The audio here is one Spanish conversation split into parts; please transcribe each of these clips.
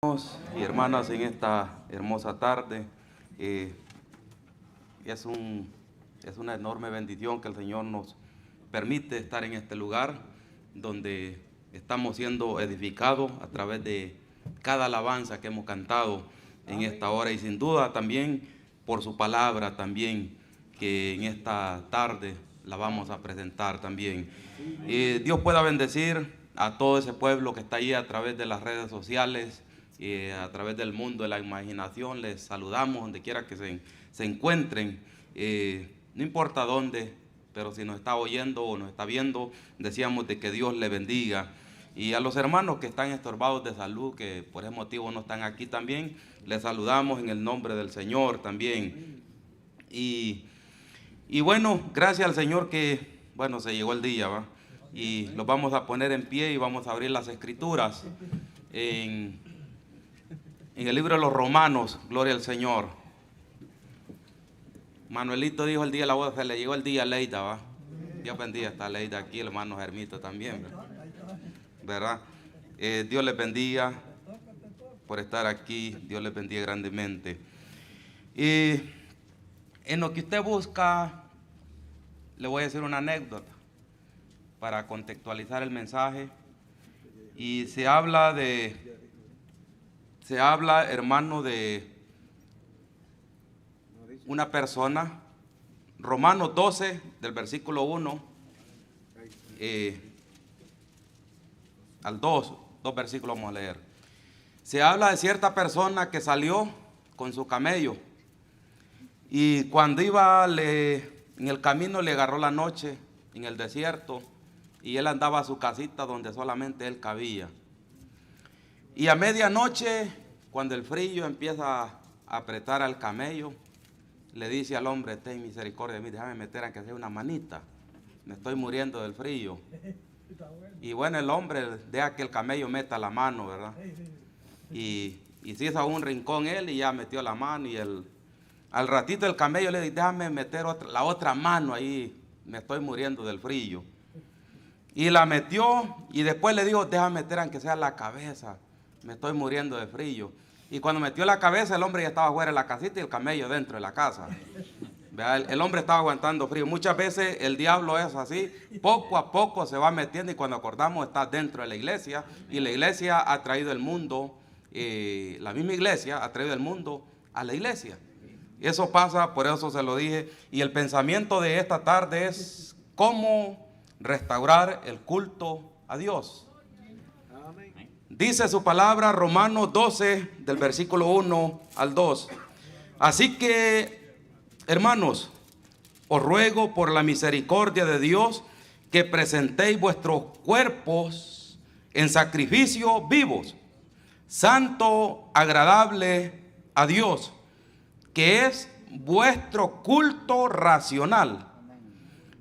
Y hermanas, en esta hermosa tarde, es una enorme bendición que el Señor nos permite estar en este lugar donde estamos siendo edificados a través de cada alabanza que hemos cantado en esta hora, y sin duda también por su palabra también, que en esta tarde la vamos a presentar también. Dios pueda bendecir a todo ese pueblo que está ahí a través de las redes sociales, a través del mundo de la imaginación. Les saludamos donde quiera que se encuentren, no importa dónde, pero si nos está oyendo o nos está viendo, decíamos de que Dios le bendiga. Y a los hermanos que están estorbados de salud, que por ese motivo no están aquí también, les saludamos en el nombre del Señor también. Y bueno, gracias al Señor que, bueno, se llegó el día, ¿va? Y los vamos a poner en pie y vamos a abrir las escrituras en el libro de los Romanos. Gloria al Señor. Manuelito dijo el día de la boda, se le llegó el día a Leida, ¿va? Dios bendiga, está Leida aquí, el hermano Germito también, ¿verdad? Dios les bendiga por estar aquí, Dios les bendiga grandemente. En lo que usted busca, le voy a decir una anécdota para contextualizar el mensaje. Y se habla, hermano, de una persona. Romanos 12, del versículo 1 al 2 versículos vamos a leer. Se habla de cierta persona que salió con su camello, y cuando iba en el camino le agarró la noche en el desierto, y él andaba a su casita donde solamente él cabía. Y a medianoche, cuando el frío empieza a apretar al camello, le dice al hombre: ten misericordia de mí, déjame meter aunque sea una manita, me estoy muriendo del frío. Y bueno, el hombre deja que el camello meta la mano, ¿verdad? Y se hizo a un rincón él y ya metió la mano, y al ratito el camello le dice: déjame meter la otra mano ahí, me estoy muriendo del frío. Y la metió, y después le dijo: déjame meter aunque sea la cabeza, me estoy muriendo de frío. Y cuando metió la cabeza, el hombre ya estaba fuera de la casita y el camello dentro de la casa. El hombre estaba aguantando frío. Muchas veces el diablo es así, poco a poco se va metiendo, y cuando acordamos está dentro de la iglesia, y la iglesia ha traído el mundo, la misma iglesia ha traído el mundo a la iglesia. Y eso pasa, por eso se lo dije. Y el pensamiento de esta tarde es cómo restaurar el culto a Dios. Dice su palabra, Romanos 12, del versículo 1 al 2. Así que, hermanos, os ruego por la misericordia de Dios que presentéis vuestros cuerpos en sacrificio vivos, santo, agradable a Dios, que es vuestro culto racional.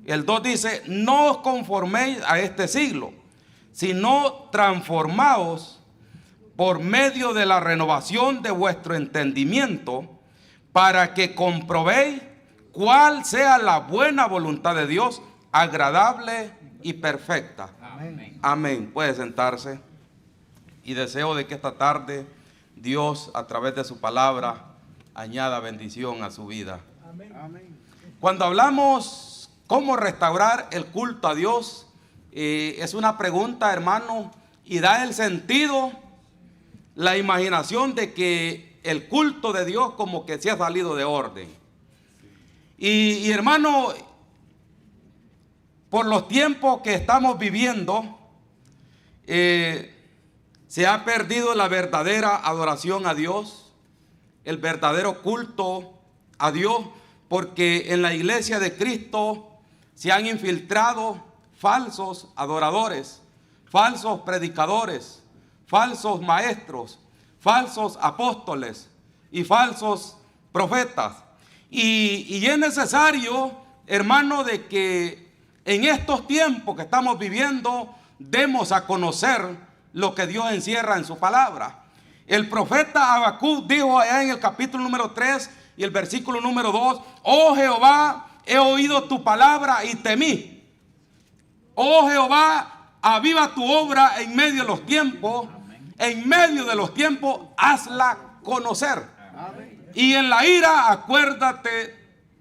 El 2 dice: no os conforméis a este siglo, sino transformaos por medio de la renovación de vuestro entendimiento, para que comprobéis cuál sea la buena voluntad de Dios, agradable y perfecta. Amén. Amén. Puede sentarse. Y deseo de que esta tarde Dios, a través de su palabra, añada bendición a su vida. Amén. Cuando hablamos cómo restaurar el culto a Dios, es una pregunta, hermano, y da el sentido, la imaginación de que el culto de Dios como que se ha salido de orden. Y hermano, por los tiempos que estamos viviendo, se ha perdido la verdadera adoración a Dios, el verdadero culto a Dios, porque en la iglesia de Cristo se han infiltrado falsos adoradores, falsos predicadores, falsos maestros, falsos apóstoles y falsos profetas. Y es necesario, hermano, de que en estos tiempos que estamos viviendo demos a conocer lo que Dios encierra en su palabra. El profeta Habacuc dijo allá en el capítulo número 3 y el versículo número 2: oh Jehová, he oído tu palabra y temí. Oh Jehová, aviva tu obra en medio de los tiempos. En medio de los tiempos, hazla conocer. Y en la ira, acuérdate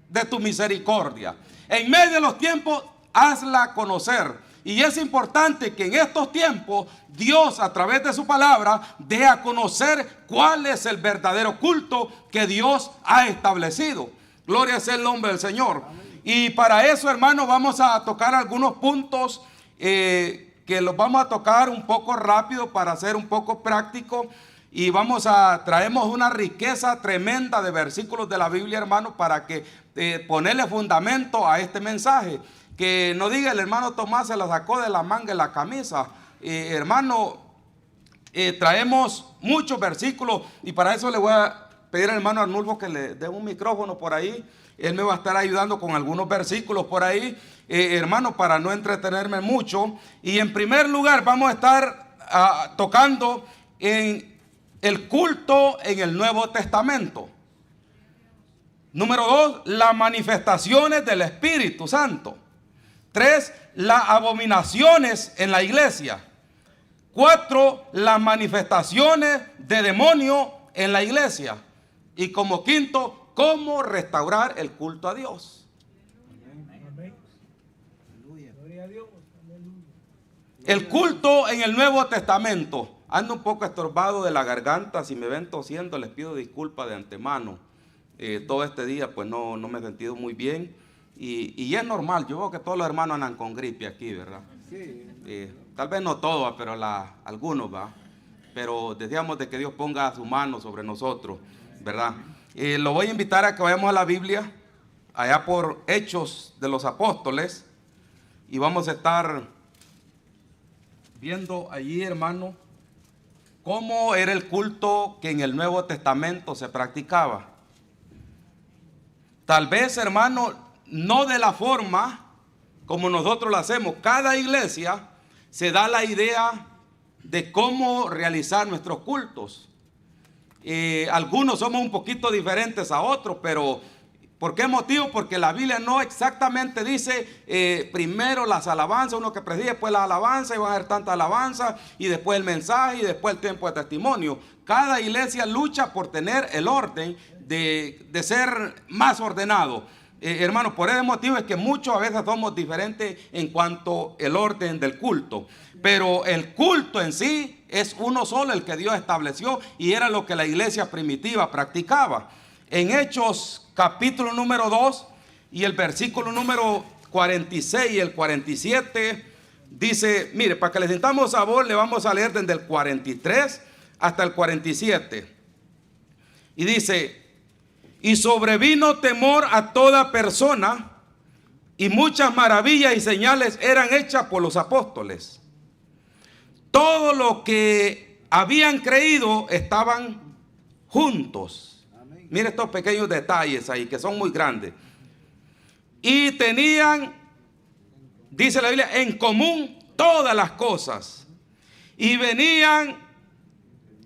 de tu misericordia. En medio de los tiempos, hazla conocer. Y es importante que en estos tiempos Dios, a través de su palabra, dé a conocer cuál es el verdadero culto que Dios ha establecido. Gloria sea el nombre del Señor. Y para eso, hermanos, vamos a tocar algunos puntos que los vamos a tocar un poco rápido para ser un poco práctico. Y traemos una riqueza tremenda de versículos de la Biblia, hermanos, para que ponerle fundamento a este mensaje. Que no diga el hermano Tomás se la sacó de la manga de la camisa. Hermano, traemos muchos versículos y para eso le voy a pedir al hermano Arnulfo que le dé un micrófono por ahí. Él me va a estar ayudando con algunos versículos por ahí, hermano, para no entretenerme mucho. Y en primer lugar vamos a estar tocando en el culto en el Nuevo Testamento. Número 2, las manifestaciones del Espíritu Santo. 3, las abominaciones en la iglesia. 4, las manifestaciones de demonio en la iglesia. Y como quinto, cómo restaurar el culto a Dios. El culto en el Nuevo Testamento. Ando un poco estorbado de la garganta. Si me ven tosiendo, les pido disculpas de antemano. Todo este día pues no me he sentido muy bien. Y es normal, yo veo que todos los hermanos andan con gripe aquí, ¿verdad? Sí. Tal vez no todos, pero algunos, ¿va? Pero deseamos de que Dios ponga su mano sobre nosotros, ¿verdad? Lo voy a invitar a que vayamos a la Biblia, allá por Hechos de los Apóstoles, y vamos a estar viendo allí, hermano, cómo era el culto que en el Nuevo Testamento se practicaba. Tal vez, hermano, no de la forma como nosotros lo hacemos. Cada iglesia se da la idea de cómo realizar nuestros cultos. Algunos somos un poquito diferentes a otros, pero ¿por qué motivo? Porque la Biblia no exactamente dice primero las alabanzas, uno que preside, después las alabanzas, y van a haber tantas alabanzas, y después el mensaje, y después el tiempo de testimonio. Cada iglesia lucha por tener el orden de ser más ordenado. Hermanos, por ese motivo es que muchos a veces somos diferentes en cuanto al orden del culto. Pero el culto en sí es uno solo, el que Dios estableció, y era lo que la iglesia primitiva practicaba. En Hechos capítulo número 2 y el versículo número 46 y el 47 dice, mire, para que le sintamos sabor, le vamos a leer desde el 43 hasta el 47. Y dice: y sobrevino temor a toda persona, y muchas maravillas y señales eran hechas por los apóstoles. Todos los que habían creído estaban juntos. Mire estos pequeños detalles ahí que son muy grandes. Y tenían, dice la Biblia, en común todas las cosas. Y venían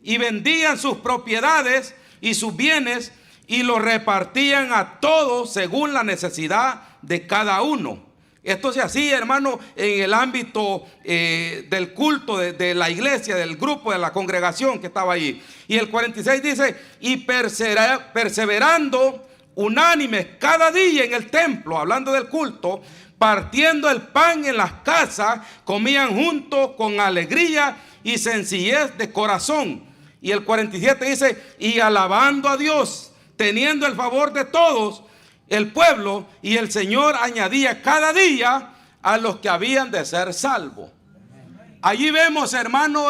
y vendían sus propiedades y sus bienes, y lo repartían a todos según la necesidad de cada uno. Esto se hacía, hermano, en el ámbito del culto de la iglesia, del grupo, de la congregación que estaba allí. Y el 46 dice: y perseverando unánimes cada día en el templo, hablando del culto, partiendo el pan en las casas, comían juntos con alegría y sencillez de corazón. Y el 47 dice: y alabando a Dios, teniendo el favor de todos el pueblo, y el Señor añadía cada día a los que habían de ser salvos. Allí vemos, hermano,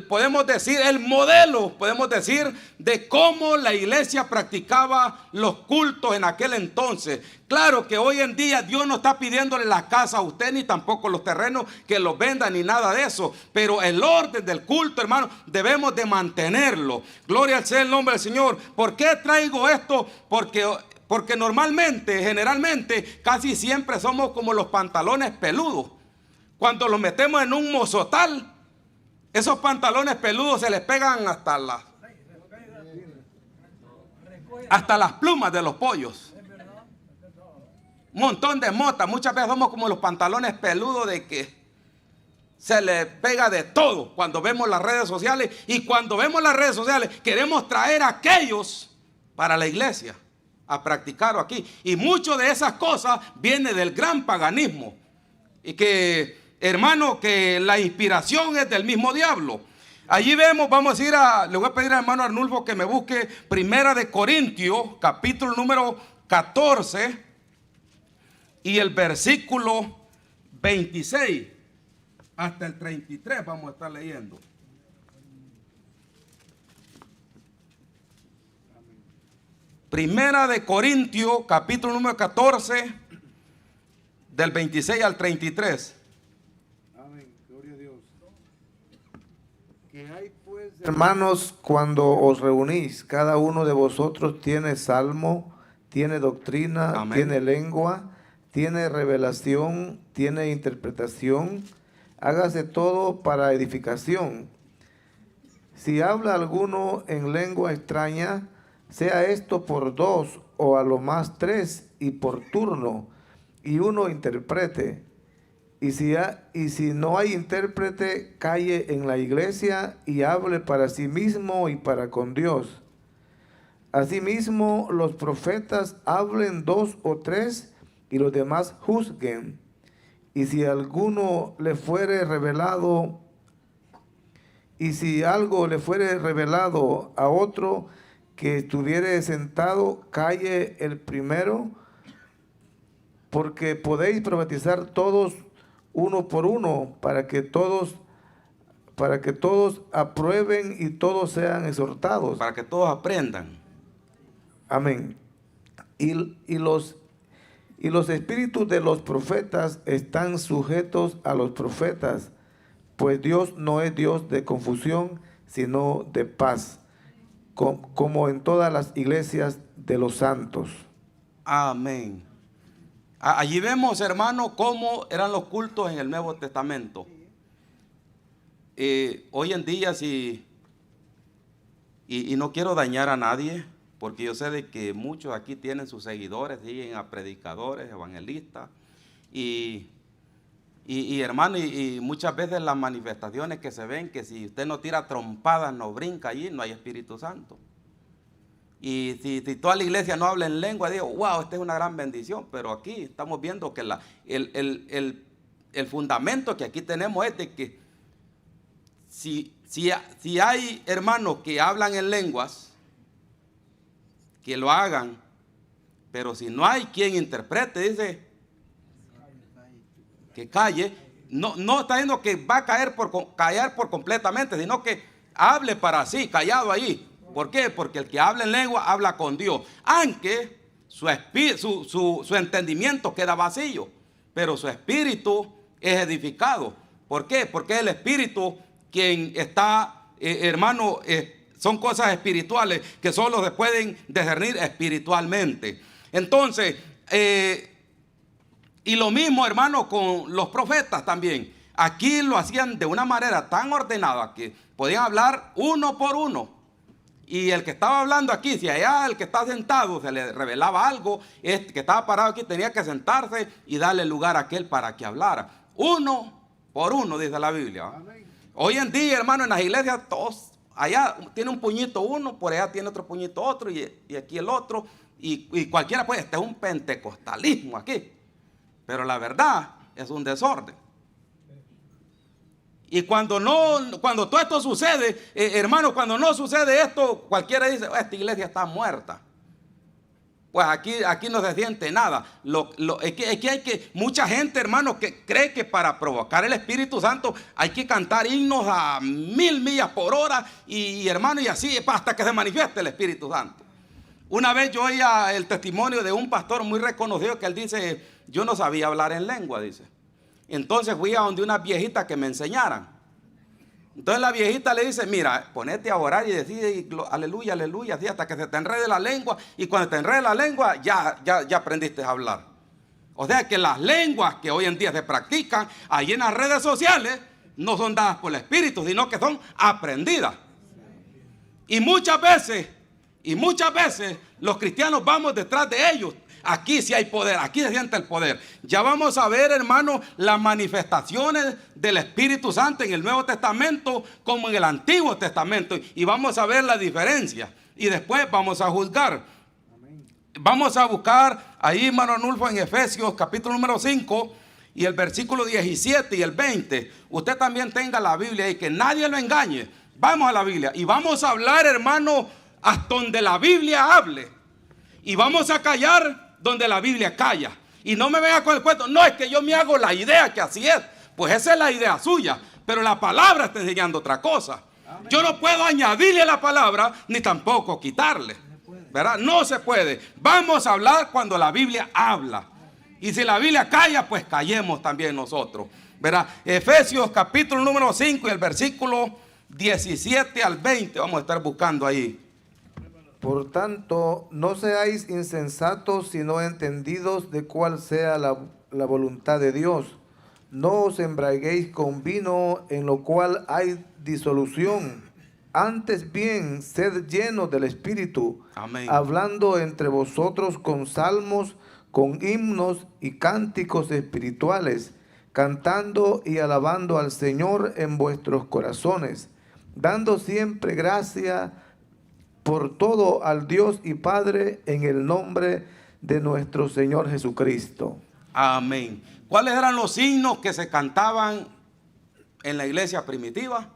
podemos decir, el modelo, podemos decir, de cómo la iglesia practicaba los cultos en aquel entonces. Claro que hoy en día Dios no está pidiéndole la casa a usted, ni tampoco los terrenos que los vendan, ni nada de eso. Pero el orden del culto, hermano, debemos de mantenerlo. Gloria al sea el nombre del Señor. ¿Por qué traigo esto? Porque normalmente, generalmente, casi siempre somos como los pantalones peludos. Cuando los metemos en un mozotal, esos pantalones peludos se les pegan hasta las plumas de los pollos. Un montón de motas. Muchas veces somos como los pantalones peludos de que se le pega de todo cuando vemos las redes sociales, y cuando vemos las redes sociales queremos traer a aquellos para la iglesia a practicar aquí, y mucho de esas cosas viene del gran paganismo, y que, hermano, que la inspiración es del mismo diablo. Allí vemos, vamos a ir le voy a pedir al hermano Arnulfo que me busque Primera de Corintios, capítulo número 14 y el versículo 26 hasta el 33 vamos a estar leyendo. Primera de Corintios, capítulo número 14, del 26 al 33. Amén, gloria a Dios. Que hay pues, hermanos, cuando os reunís, cada uno de vosotros tiene salmo, tiene doctrina, Amén. Tiene lengua, tiene revelación, tiene interpretación. Hágase todo para edificación. Si habla alguno en lengua extraña, sea esto por dos o a lo más tres, y por turno, y uno interprete. Y si no hay intérprete, calle en la iglesia y hable para sí mismo y para con Dios. Asimismo, los profetas hablen dos o tres, y los demás juzguen. Y si alguno le fuere revelado, y si algo le fuere revelado a otro que estuviere sentado, calle el primero, porque podéis profetizar todos uno por uno, para que todos aprueben y todos sean exhortados. Para que todos aprendan. Amén. Y los espíritus de los profetas están sujetos a los profetas, pues Dios no es Dios de confusión, sino de paz, como en todas las iglesias de los santos. Amén. Allí vemos, hermano, cómo eran los cultos en el Nuevo Testamento. Hoy en día, y no quiero dañar a nadie, porque yo sé de que muchos aquí tienen sus seguidores, siguen a predicadores, evangelistas, y hermano, y muchas veces las manifestaciones que se ven, que si usted no tira trompadas, no brinca allí, no hay Espíritu Santo. Y si toda la iglesia no habla en lengua, digo, wow, esta es una gran bendición. Pero aquí estamos viendo que el fundamento que aquí tenemos es de que si hay hermanos que hablan en lenguas, que lo hagan, pero si no hay quien interprete, dice que calle. No está diciendo que va a callar por completamente, sino que hable para sí, callado allí. ¿Por qué? Porque el que habla en lengua habla con Dios, aunque su entendimiento queda vacío, pero su espíritu es edificado. ¿Por qué? Porque es el espíritu quien está, hermano, son cosas espirituales que solo se pueden discernir espiritualmente. Entonces, y lo mismo, hermano, con los profetas también. Aquí lo hacían de una manera tan ordenada que podían hablar uno por uno. Y el que estaba hablando aquí, si allá el que está sentado se le revelaba algo, este que estaba parado aquí tenía que sentarse y darle lugar a aquel para que hablara. Uno por uno, dice la Biblia. Amén. Hoy en día, hermano, en las iglesias todos, allá tiene un puñito uno, por allá tiene otro puñito otro, y aquí el otro, y cualquiera puede, este es un pentecostalismo aquí. Pero la verdad es un desorden. Y cuando todo esto sucede, hermano, cuando no sucede esto, cualquiera dice, esta iglesia está muerta. Pues aquí no se siente nada. Es que hay mucha gente, hermano, que cree que para provocar el Espíritu Santo hay que cantar himnos a 1000 millas por hora, y hermano, y así hasta que se manifieste el Espíritu Santo. Una vez yo oía el testimonio de un pastor muy reconocido que él dice, yo no sabía hablar en lengua, dice. Entonces fui a donde una viejita que me enseñaran. Entonces la viejita le dice, mira, ponete a orar y decir aleluya, aleluya, así hasta que se te enrede la lengua, y cuando te enrede la lengua ya aprendiste a hablar. O sea que las lenguas que hoy en día se practican allí en las redes sociales no son dadas por el Espíritu, sino que son aprendidas. Y muchas veces los cristianos vamos detrás de ellos. Aquí sí hay poder, aquí se siente el poder. Ya vamos a ver, hermano, las manifestaciones del Espíritu Santo en el Nuevo Testamento como en el Antiguo Testamento. Y vamos a ver la diferencia. Y después vamos a juzgar. Vamos a buscar ahí, hermano Arnulfo, en Efesios capítulo número 5 y el versículo 17 y el 20. Usted también tenga la Biblia y que nadie lo engañe. Vamos a la Biblia y vamos a hablar, hermano, hasta donde la Biblia hable. Y vamos a callar donde la Biblia calla. Y no me venga con el cuento, no, es que yo me hago la idea que así es. Pues esa es la idea suya, pero la palabra está enseñando otra cosa. Amén. Yo no puedo añadirle a la palabra, ni tampoco quitarle, ¿verdad? No se puede. Vamos a hablar cuando la Biblia habla. Y si la Biblia calla, pues callemos también nosotros, ¿verdad? Efesios capítulo número 5 y el versículo 17 al 20, vamos a estar buscando ahí. Por tanto, no seáis insensatos, sino entendidos de cuál sea la voluntad de Dios. No os embriaguéis con vino, en lo cual hay disolución. Antes bien, sed llenos del Espíritu, amén, hablando entre vosotros con salmos, con himnos y cánticos espirituales, cantando y alabando al Señor en vuestros corazones, dando siempre gracia por todo al Dios y Padre en el nombre de nuestro Señor Jesucristo. Amén. ¿Cuáles eran los himnos que se cantaban en la iglesia primitiva?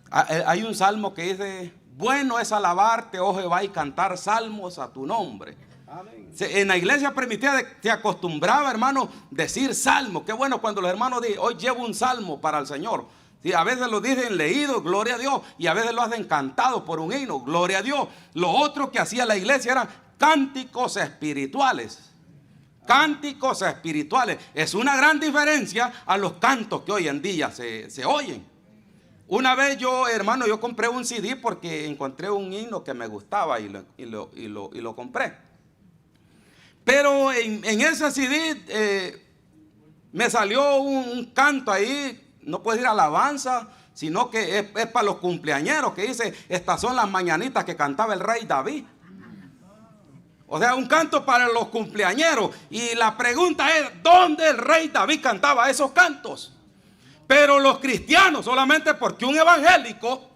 Hay un salmo que dice: bueno es alabarte, oh Jehová, y cantar salmos a tu nombre. Amén. En la iglesia primitiva se acostumbraba, hermano, decir salmo. Qué bueno cuando los hermanos dicen: hoy llevo un salmo para el Señor. Sí, a veces lo dicen leído, gloria a Dios, y a veces lo hacen cantado por un himno, gloria a Dios. Lo otro que hacía la iglesia eran cánticos espirituales. Cánticos espirituales. Es una gran diferencia a los cantos que hoy en día se oyen. Una vez yo, hermano, yo compré un CD porque encontré un himno que me gustaba y lo compré. Pero en ese CD me salió un canto ahí. No puede decir alabanza, sino que es para los cumpleañeros, que dice: estas son las mañanitas que cantaba el rey David. O sea, un canto para los cumpleañeros. Y la pregunta es: ¿dónde el rey David cantaba esos cantos? Pero los cristianos, solamente porque un evangélico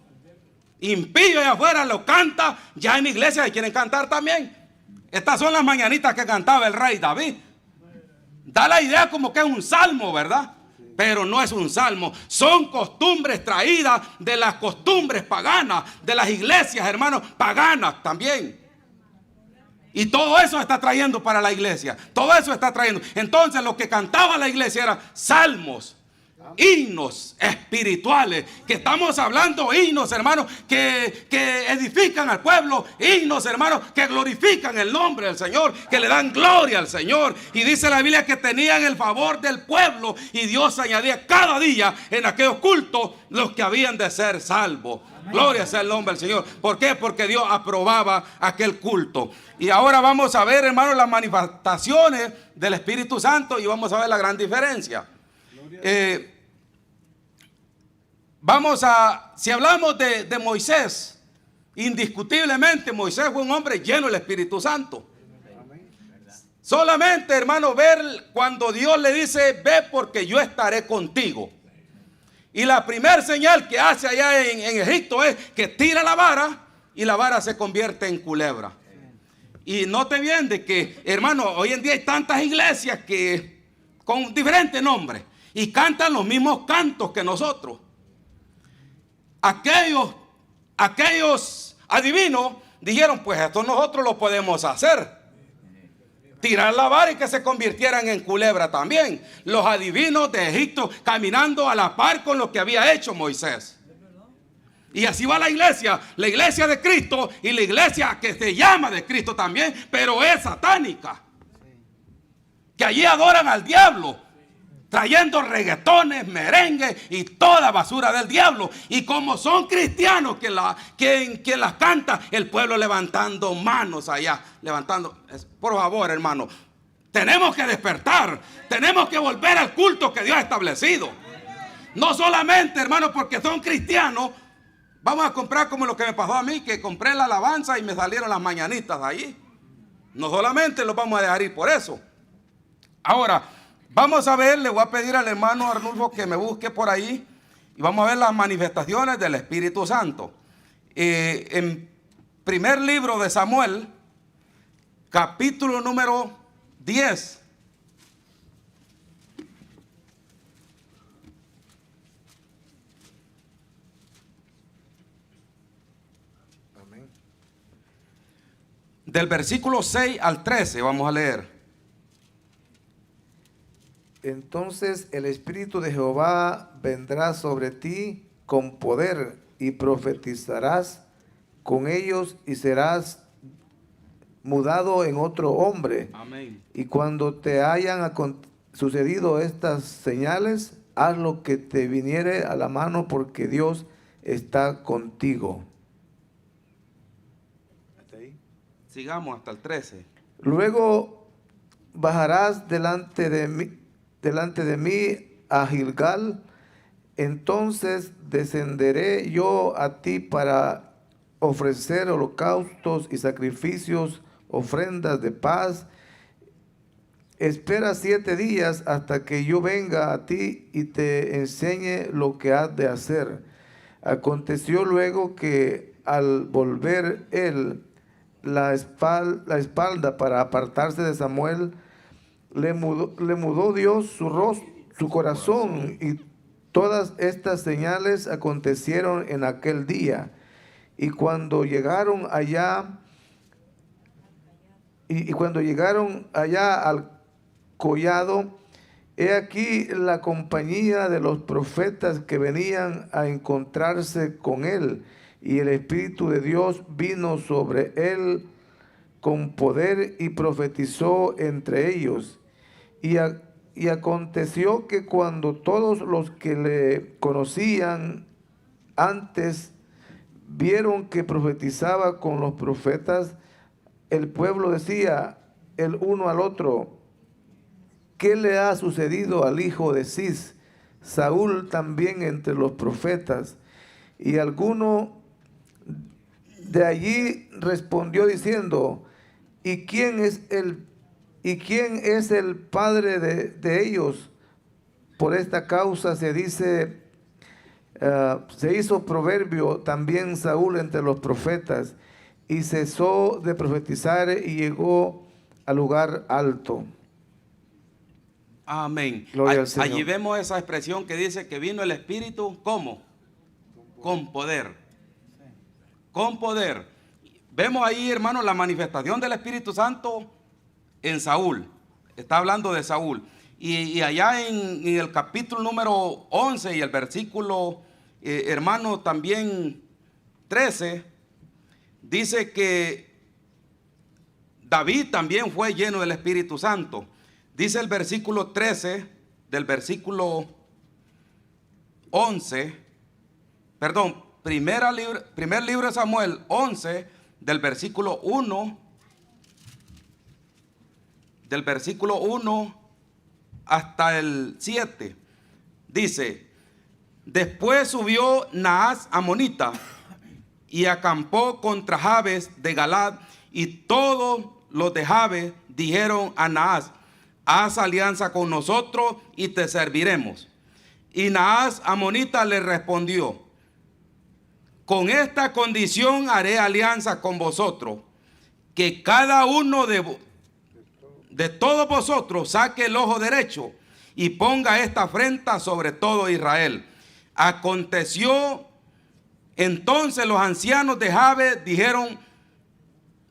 impío allá afuera lo canta, ya en la iglesia quieren cantar también. Estas son las mañanitas que cantaba el rey David. Da la idea como que es un salmo, ¿verdad? Pero no es un salmo, son costumbres traídas de las costumbres paganas, de las iglesias, hermanos, paganas también. Y todo eso está trayendo para la iglesia, todo eso está trayendo. Entonces lo que cantaba la iglesia eran salmos, himnos espirituales, que estamos hablando himnos, hermanos, que edifican al pueblo, himnos, hermanos, que glorifican el nombre del Señor, que le dan gloria al Señor. Y dice la Biblia que tenían el favor del pueblo, y Dios añadía cada día en aquellos cultos los que habían de ser salvos. Gloria sea el nombre del Señor. ¿Por qué? Porque Dios aprobaba aquel culto. Y ahora vamos a ver, hermanos, las manifestaciones del Espíritu Santo, y vamos a ver la gran diferencia. Si hablamos de Moisés, indiscutiblemente Moisés fue un hombre lleno del Espíritu Santo. Solamente, hermano, ver cuando Dios le dice: ve porque yo estaré contigo. Y la primera señal que hace allá en Egipto es que tira la vara y la vara se convierte en culebra. Y note bien de que, hermano, hoy en día hay tantas iglesias que con diferentes nombres y cantan los mismos cantos que nosotros. Aquellos adivinos dijeron: pues esto nosotros lo podemos hacer. Tirar la vara y que se convirtieran en culebra también. Los adivinos de Egipto caminando a la par con lo que había hecho Moisés. Y así va la iglesia de Cristo, y la iglesia que se llama de Cristo también, pero es satánica. Que allí adoran al diablo, trayendo reggaetones, merengues y toda basura del diablo. Y como son cristianos quien las canta, el pueblo levantando manos allá, por favor, hermano, tenemos que despertar, tenemos que volver al culto que Dios ha establecido. No solamente, hermano, porque son cristianos, vamos a comprar como lo que me pasó a mí, que compré la alabanza y me salieron las mañanitas allí. No solamente los vamos a dejar ir por eso. Ahora, vamos a ver, le voy a pedir al hermano Arnulfo que me busque por ahí y vamos a ver las manifestaciones del Espíritu Santo. En primer libro de Samuel, capítulo número 10. Amén. Del versículo 6 al 13 vamos a leer. Entonces el Espíritu de Jehová vendrá sobre ti con poder y profetizarás con ellos y serás mudado en otro hombre. Amén. Y cuando te hayan sucedido estas señales, haz lo que te viniere a la mano, porque Dios está contigo. ¿Hasta ahí? Sigamos hasta el 13. Luego bajarás delante de mí a Gilgal. Entonces descenderé yo a ti para ofrecer holocaustos y sacrificios, ofrendas de paz. Espera 7 días hasta que yo venga a ti y te enseñe lo que has de hacer. Aconteció luego que al volver él la espalda para apartarse de Samuel, le mudó Dios su corazón, y todas estas señales acontecieron en aquel día. Y cuando llegaron allá, al collado, he aquí la compañía de los profetas que venían a encontrarse con él, y el Espíritu de Dios vino sobre él con poder y profetizó entre ellos. Y aconteció que cuando todos los que le conocían antes vieron que profetizaba con los profetas, el pueblo decía el uno al otro: ¿qué le ha sucedido al hijo de Cis? Saúl también entre los profetas. Y alguno de allí respondió diciendo: ¿Y quién es el padre de ellos? Por esta causa se dice, se hizo proverbio también Saúl entre los profetas, y cesó de profetizar y llegó al lugar alto. Amén. Gloria al Señor. Allí vemos esa expresión que dice que vino el Espíritu, ¿cómo? Con poder. Con poder. Vemos ahí, hermanos, la manifestación del Espíritu Santo en Saúl. Está hablando de Saúl. Y allá en el capítulo número 11 y el versículo, hermano, también 13, dice que David también fue lleno del Espíritu Santo. Dice el versículo 13 del versículo 11, perdón, primer libro de Samuel 11, del versículo 1, hasta el 7, dice: después subió Naas amonita y acampó contra Jabes de Galad, y todos los de Jabes dijeron a Naas: haz alianza con nosotros y te serviremos. Y Naas amonita le respondió: con esta condición haré alianza con vosotros, que cada uno de todos vosotros saque el ojo derecho y ponga esta afrenta sobre todo Israel. Aconteció entonces, los ancianos de Jabes dijeron: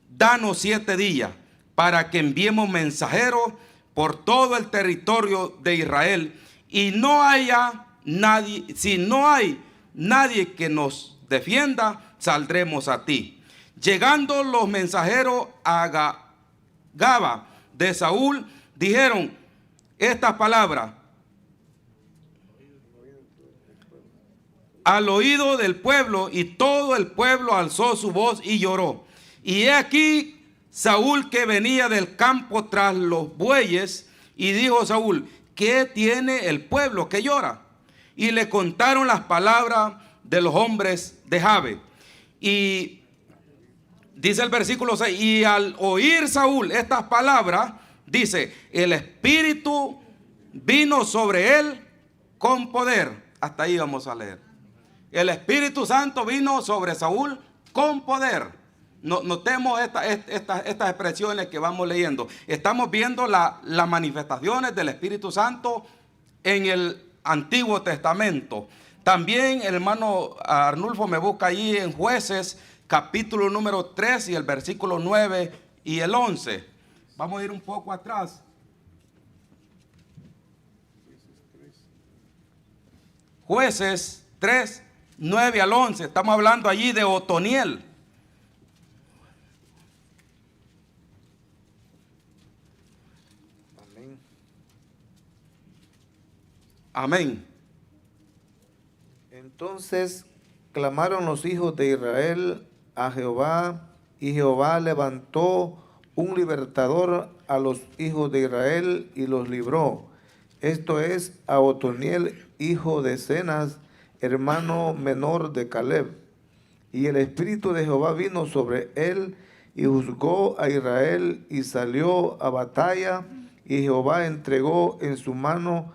danos 7 días para que enviemos mensajeros por todo el territorio de Israel, y no haya nadie, si no hay nadie que nos defienda, saldremos a ti. Llegando los mensajeros a Gaba de Saúl, dijeron estas palabras al oído del pueblo, y todo el pueblo alzó su voz y lloró. Y he aquí Saúl que venía del campo tras los bueyes, y dijo Saúl: ¿qué tiene el pueblo que llora? Y le contaron las palabras de los hombres de Jabe. Y Dice el versículo 6, y al oír Saúl estas palabras, dice, el Espíritu vino sobre él con poder. Hasta ahí vamos a leer. El Espíritu Santo vino sobre Saúl con poder. Notemos estas expresiones que vamos leyendo. Estamos viendo las manifestaciones del Espíritu Santo en el Antiguo Testamento. También el hermano Arnulfo me busca allí en Jueces, capítulo número 3 y el versículo 9 y el 11. Vamos a ir un poco atrás. Jueces 3, 9 al 11. Estamos hablando allí de Otoniel. Amén. Amén. Entonces clamaron los hijos de Israel a Jehová, y Jehová levantó un libertador a los hijos de Israel y los libró. Esto es a Otoniel, hijo de Cenaz, hermano menor de Caleb. Y el Espíritu de Jehová vino sobre él y juzgó a Israel y salió a batalla, y Jehová entregó en su mano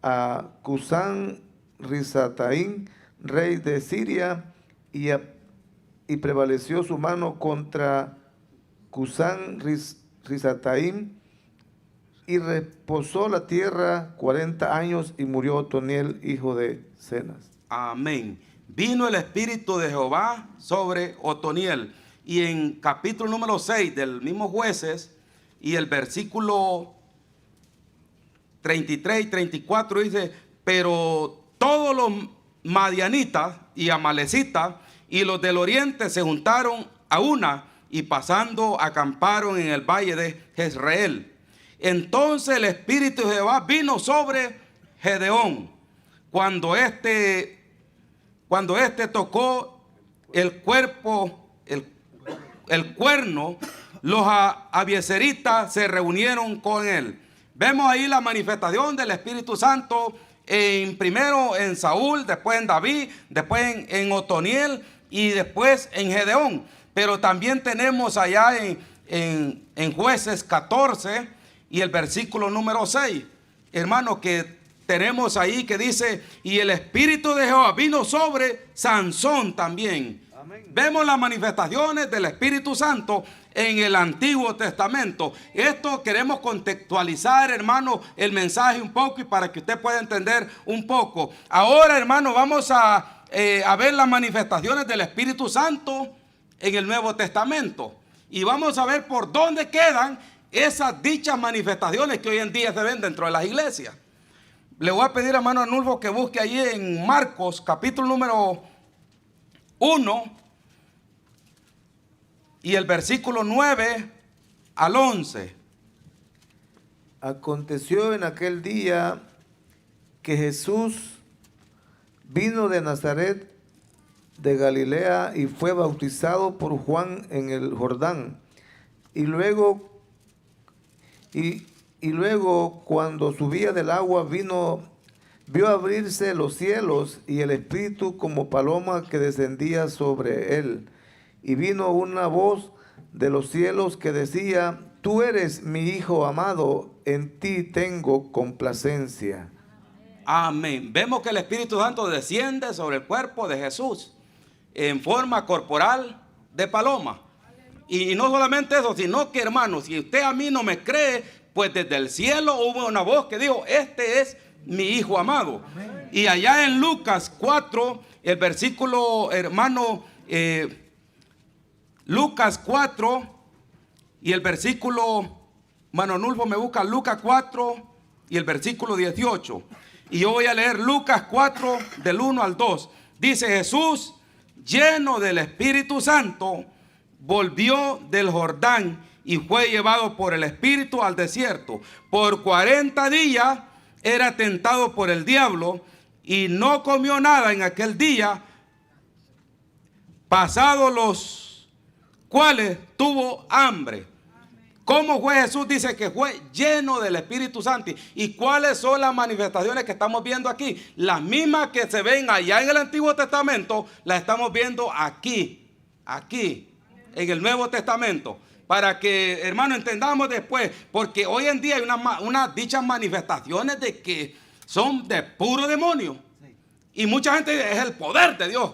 a Cusán Risataín, rey de Siria, y prevaleció su mano contra Cusán Risataín, y reposó la tierra 40 años, y murió Otoniel, hijo de Cenaz. Amén. Vino el Espíritu de Jehová sobre Otoniel. Y en capítulo número 6 del mismo Jueces y el versículo 33 y 34 dice, pero todos los madianitas y amalecitas y los del oriente se juntaron a una, y pasando acamparon en el valle de Jezreel. Entonces el Espíritu de Jehová vino sobre Gedeón, cuando este tocó el cuerno, los abiezeritas se reunieron con él. Vemos ahí la manifestación del Espíritu Santo primero en Saúl, después en David, después en Otoniel y después en Gedeón. Pero también tenemos allá en Jueces 14 y el versículo número 6, hermano, que tenemos ahí que dice, y el Espíritu de Jehová vino sobre Sansón también. Amén. Vemos las manifestaciones del Espíritu Santo en el Antiguo Testamento. Esto queremos contextualizar, hermano, el mensaje un poco, y para que usted pueda entender un poco. Ahora, hermano, vamos a ver las manifestaciones del Espíritu Santo en el Nuevo Testamento. Y vamos a ver por dónde quedan esas dichas manifestaciones que hoy en día se ven dentro de las iglesias. Le voy a pedir a hermano Arnulfo que busque allí en Marcos, capítulo número 1 y el versículo 9 al 11. Aconteció en aquel día que Jesús vino de Nazaret de Galilea y fue bautizado por Juan en el Jordán. Y luego cuando subía del agua vio abrirse los cielos y el Espíritu como paloma que descendía sobre él. Y vino una voz de los cielos que decía, tú eres mi Hijo amado, en ti tengo complacencia. Amén. Vemos que el Espíritu Santo desciende sobre el cuerpo de Jesús en forma corporal de paloma. Y no solamente eso, sino que, hermano, si usted a mí no me cree, pues desde el cielo hubo una voz que dijo, este es mi Hijo amado. Amén. Y allá en Lucas 4, el versículo, hermano, Lucas 4 y el versículo, hermano Arnulfo me busca Lucas 4 y el versículo 18. Y yo voy a leer Lucas 4 del 1 al 2. Dice, Jesús, lleno del Espíritu Santo, volvió del Jordán y fue llevado por el Espíritu al desierto. Por 40 días era tentado por el diablo y no comió nada en aquel día, pasados los cuales tuvo hambre. ¿Cómo fue Jesús? Dice que fue lleno del Espíritu Santo. ¿Y cuáles son las manifestaciones que estamos viendo aquí? Las mismas que se ven allá en el Antiguo Testamento, las estamos viendo aquí. en el Nuevo Testamento. Para que, hermano, entendamos después. Porque hoy en día hay unas dichas manifestaciones de que son de puro demonio. Y mucha gente dice, es el poder de Dios.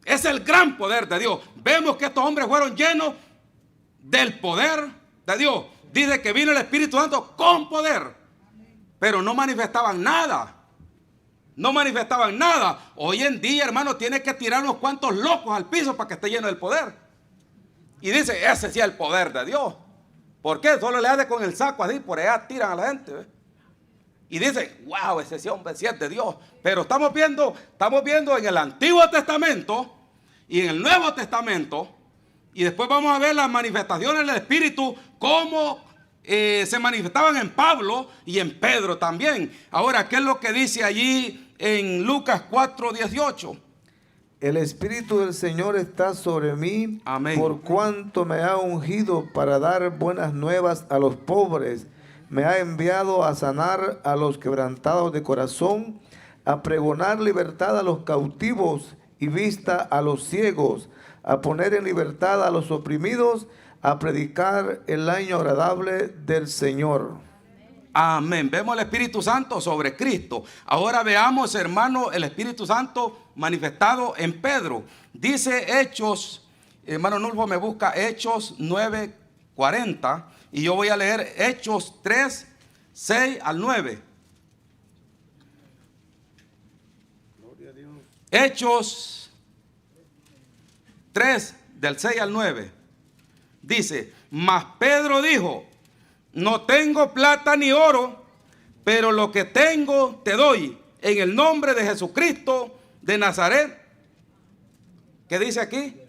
Es el gran poder de Dios. Vemos que estos hombres fueron llenos del poder de Dios. Dice que vino el Espíritu Santo con poder. Pero no manifestaban nada. No manifestaban nada. Hoy en día, hermano, tiene que tirar unos cuantos locos al piso para que esté lleno del poder. Y dice, ese sí es el poder de Dios. ¿Por qué? Solo le hace con el saco así, por allá tiran a la gente. ¿Ve? Y dice, wow, ese sí hombre sí es de Dios. Pero estamos viendo en el Antiguo Testamento y en el Nuevo Testamento. Y después vamos a ver las manifestaciones del Espíritu, cómo se manifestaban en Pablo y en Pedro también. Ahora, ¿qué es lo que dice allí en Lucas 4:18? El Espíritu del Señor está sobre mí, Amén. Por cuanto me ha ungido para dar buenas nuevas a los pobres. Me ha enviado a sanar a los quebrantados de corazón, a pregonar libertad a los cautivos y vista a los ciegos, a poner en libertad a los oprimidos, a predicar el año agradable del Señor. Amén. Vemos el Espíritu Santo sobre Cristo. Ahora veamos, hermano, el Espíritu Santo manifestado en Pedro. Dice Hechos, hermano Nulfo me busca Hechos 9:40 y yo voy a leer Hechos 3:6 al 9. Gloria a Dios. Hechos 3 del 6 al 9. Dice, mas Pedro dijo, no tengo plata ni oro, pero lo que tengo te doy en el nombre de Jesucristo de Nazaret. ¿Qué dice aquí?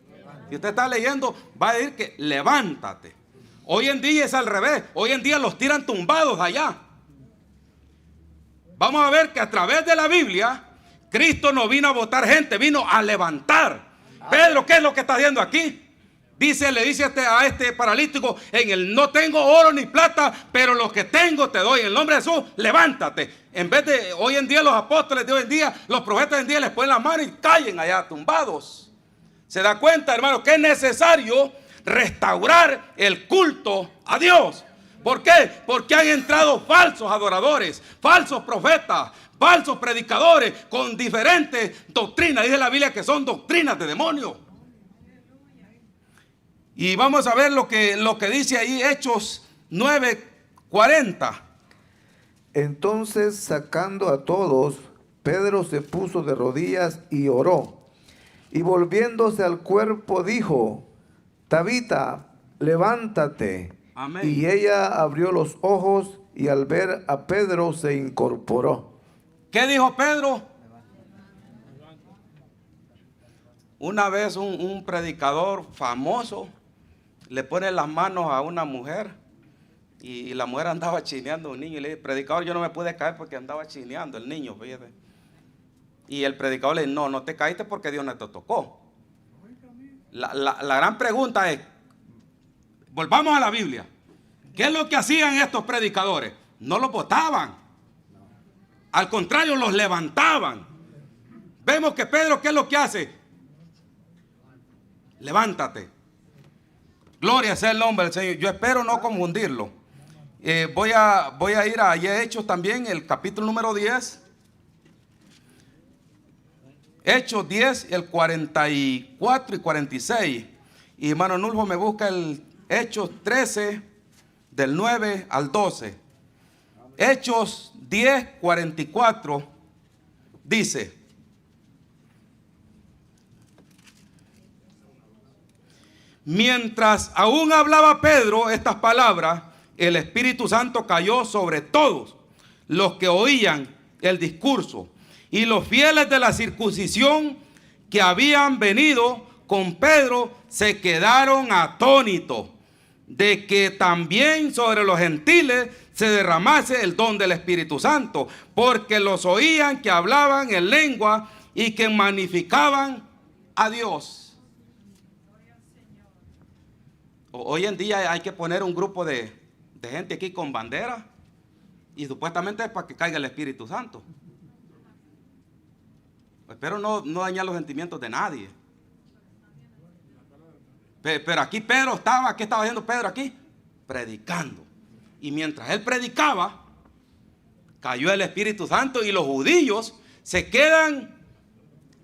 Si usted está leyendo, va a decir que levántate. Hoy en día es al revés. Hoy en día los tiran tumbados allá. Vamos a ver que a través de la Biblia, Cristo no vino a botar gente, vino a levantar. Pedro, ¿qué es lo que está haciendo aquí? Le dice a este paralítico, no tengo oro ni plata, pero lo que tengo te doy. En el nombre de Jesús, levántate. En vez de hoy en día los apóstoles de hoy en día, los profetas de hoy en día les ponen la mano y caen allá tumbados. ¿Se da cuenta, hermano, que es necesario restaurar el culto a Dios? ¿Por qué? Porque han entrado falsos adoradores, falsos profetas, falsos predicadores con diferentes doctrinas. Dice la Biblia que son doctrinas de demonios. Y vamos a ver lo que dice ahí Hechos 9:40. Entonces, sacando a todos, Pedro se puso de rodillas y oró. Y volviéndose al cuerpo dijo, Tabita, levántate. Amén. Y ella abrió los ojos y al ver a Pedro se incorporó. ¿Qué dijo Pedro? Una vez un predicador famoso le pone las manos a una mujer y la mujer andaba chineando a un niño y le dice, predicador, yo no me pude caer porque andaba chineando el niño, fíjate. Y el predicador le dice, no te caíste porque Dios no te tocó. La gran pregunta es, volvamos a la Biblia. ¿Qué es lo que hacían estos predicadores? No los botaban. Al contrario, los levantaban. Vemos que Pedro, ¿qué es lo que hace? Levántate. Gloria sea el nombre del Señor. Yo espero no confundirlo. Voy a ir a Hechos también, el capítulo número 10. Hechos 10, el 44 y 46. Y hermano Nulfo me busca el Hechos 13, del 9 al 12. Hechos 10, 44 dice, mientras aún hablaba Pedro estas palabras, el Espíritu Santo cayó sobre todos los que oían el discurso. Y los fieles de la circuncisión que habían venido con Pedro se quedaron atónitos de que también sobre los gentiles se derramase el don del Espíritu Santo, porque los oían que hablaban en lengua y que magnificaban a Dios. Hoy en día hay que poner un grupo de gente aquí con bandera y supuestamente es para que caiga el Espíritu Santo. Espero no dañar los sentimientos de nadie. Pero aquí Pedro estaba, ¿qué estaba haciendo Pedro aquí? Predicando. Y mientras él predicaba, cayó el Espíritu Santo y los judíos se quedan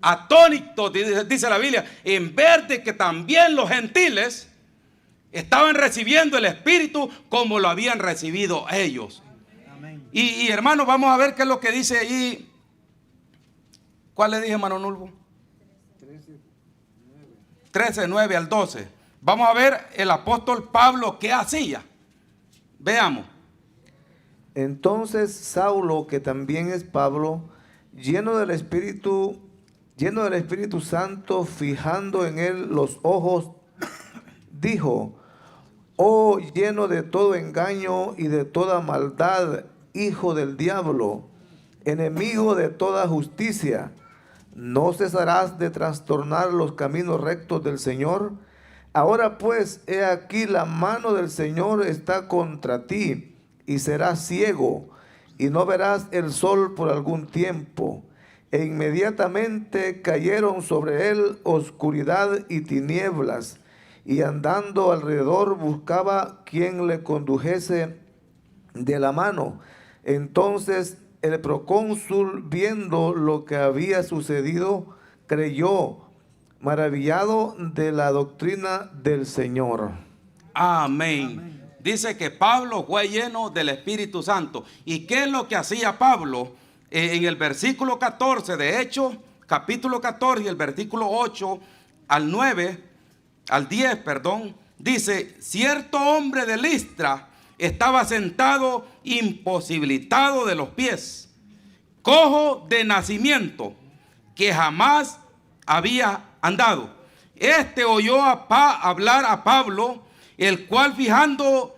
atónitos, dice la Biblia, en ver de que también los gentiles estaban recibiendo el Espíritu como lo habían recibido ellos. Y hermanos, vamos a ver qué es lo que dice ahí. ¿Cuál le dije, hermano Nulfo? 13:9 al 12. Vamos a ver el apóstol Pablo qué hacía. Veamos. Entonces Saulo, que también es Pablo, lleno del Espíritu Santo, fijando en él los ojos, dijo: oh, lleno de todo engaño y de toda maldad, hijo del diablo, enemigo de toda justicia, ¿no cesarás de trastornar los caminos rectos del Señor? Ahora pues, he aquí la mano del Señor está contra ti, y serás ciego, y no verás el sol por algún tiempo. E inmediatamente cayeron sobre él oscuridad y tinieblas, y andando alrededor buscaba quien le condujese de la mano. Entonces el procónsul, viendo lo que había sucedido, creyó, maravillado de la doctrina del Señor. Amén. Dice que Pablo fue lleno del Espíritu Santo. ¿Y qué es lo que hacía Pablo? En el versículo 14 de Hechos, capítulo 14 y el versículo 8 al 9, al 10, perdón, dice: cierto hombre de Listra estaba sentado imposibilitado de los pies, cojo de nacimiento, que jamás había andado. Este oyó hablar a Pablo, el cual, fijando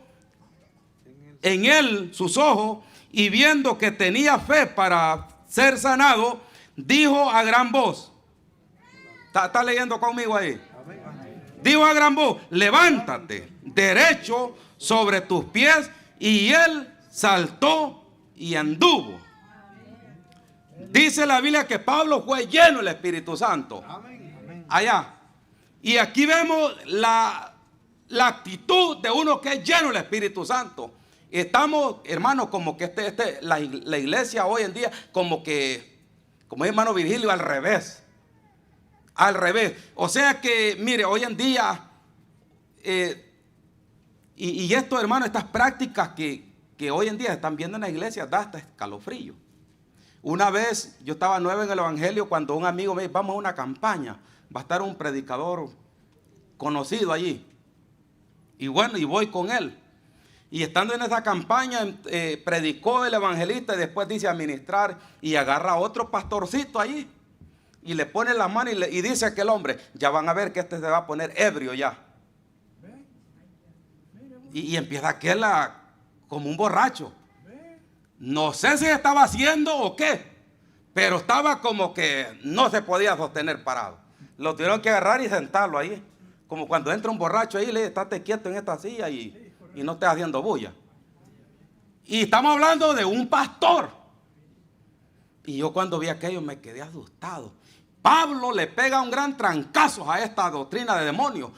en él sus ojos y viendo que tenía fe para ser sanado, dijo a gran voz. ¿Está leyendo conmigo ahí? Dijo a gran voz: levántate derecho sobre tus pies. Y él saltó y anduvo. Dice la Biblia que Pablo fue lleno del Espíritu Santo. Allá. Y aquí vemos la actitud de uno que es lleno del Espíritu Santo. Estamos, hermanos, como que la iglesia hoy en día, como es hermano Virgilio, al revés. Al revés. O sea que, mire, hoy en día, y esto, hermano, estas prácticas que hoy en día están viendo en la iglesia, da hasta escalofrío. Una vez yo estaba nuevo en el evangelio cuando un amigo me dijo: vamos a una campaña, va a estar un predicador conocido allí. Y bueno, y voy con él. Y estando en esa campaña, predicó el evangelista y después dice a ministrar, y agarra a otro pastorcito allí y le pone la mano y dice a aquel hombre: ya van a ver que este se va a poner ebrio ya. Y empieza aquel como un borracho. No sé si estaba haciendo o qué, pero estaba como que no se podía sostener parado. Lo tuvieron que agarrar y sentarlo ahí. Como cuando entra un borracho ahí, le dice: estate quieto en esta silla y no estés haciendo bulla. Y estamos hablando de un pastor. Y yo cuando vi aquello me quedé asustado. Pablo le pega un gran trancazo a esta doctrina de demonios.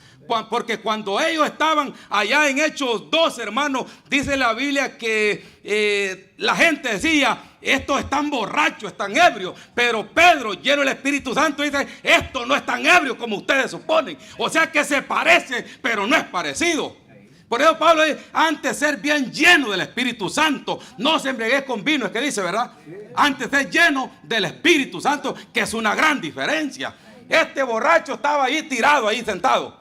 Porque cuando ellos estaban allá en Hechos 2, hermanos, dice la Biblia que la gente decía: estos están borrachos, están ebrios. Pero Pedro, lleno del Espíritu Santo, dice: esto no es tan ebrio como ustedes suponen. O sea que se parece, pero no es parecido. Por eso Pablo dice: antes de ser bien lleno del Espíritu Santo, no se embriaguez con vino, es que dice, ¿verdad? Antes de ser lleno del Espíritu Santo, que es una gran diferencia. Este borracho estaba ahí tirado, ahí sentado.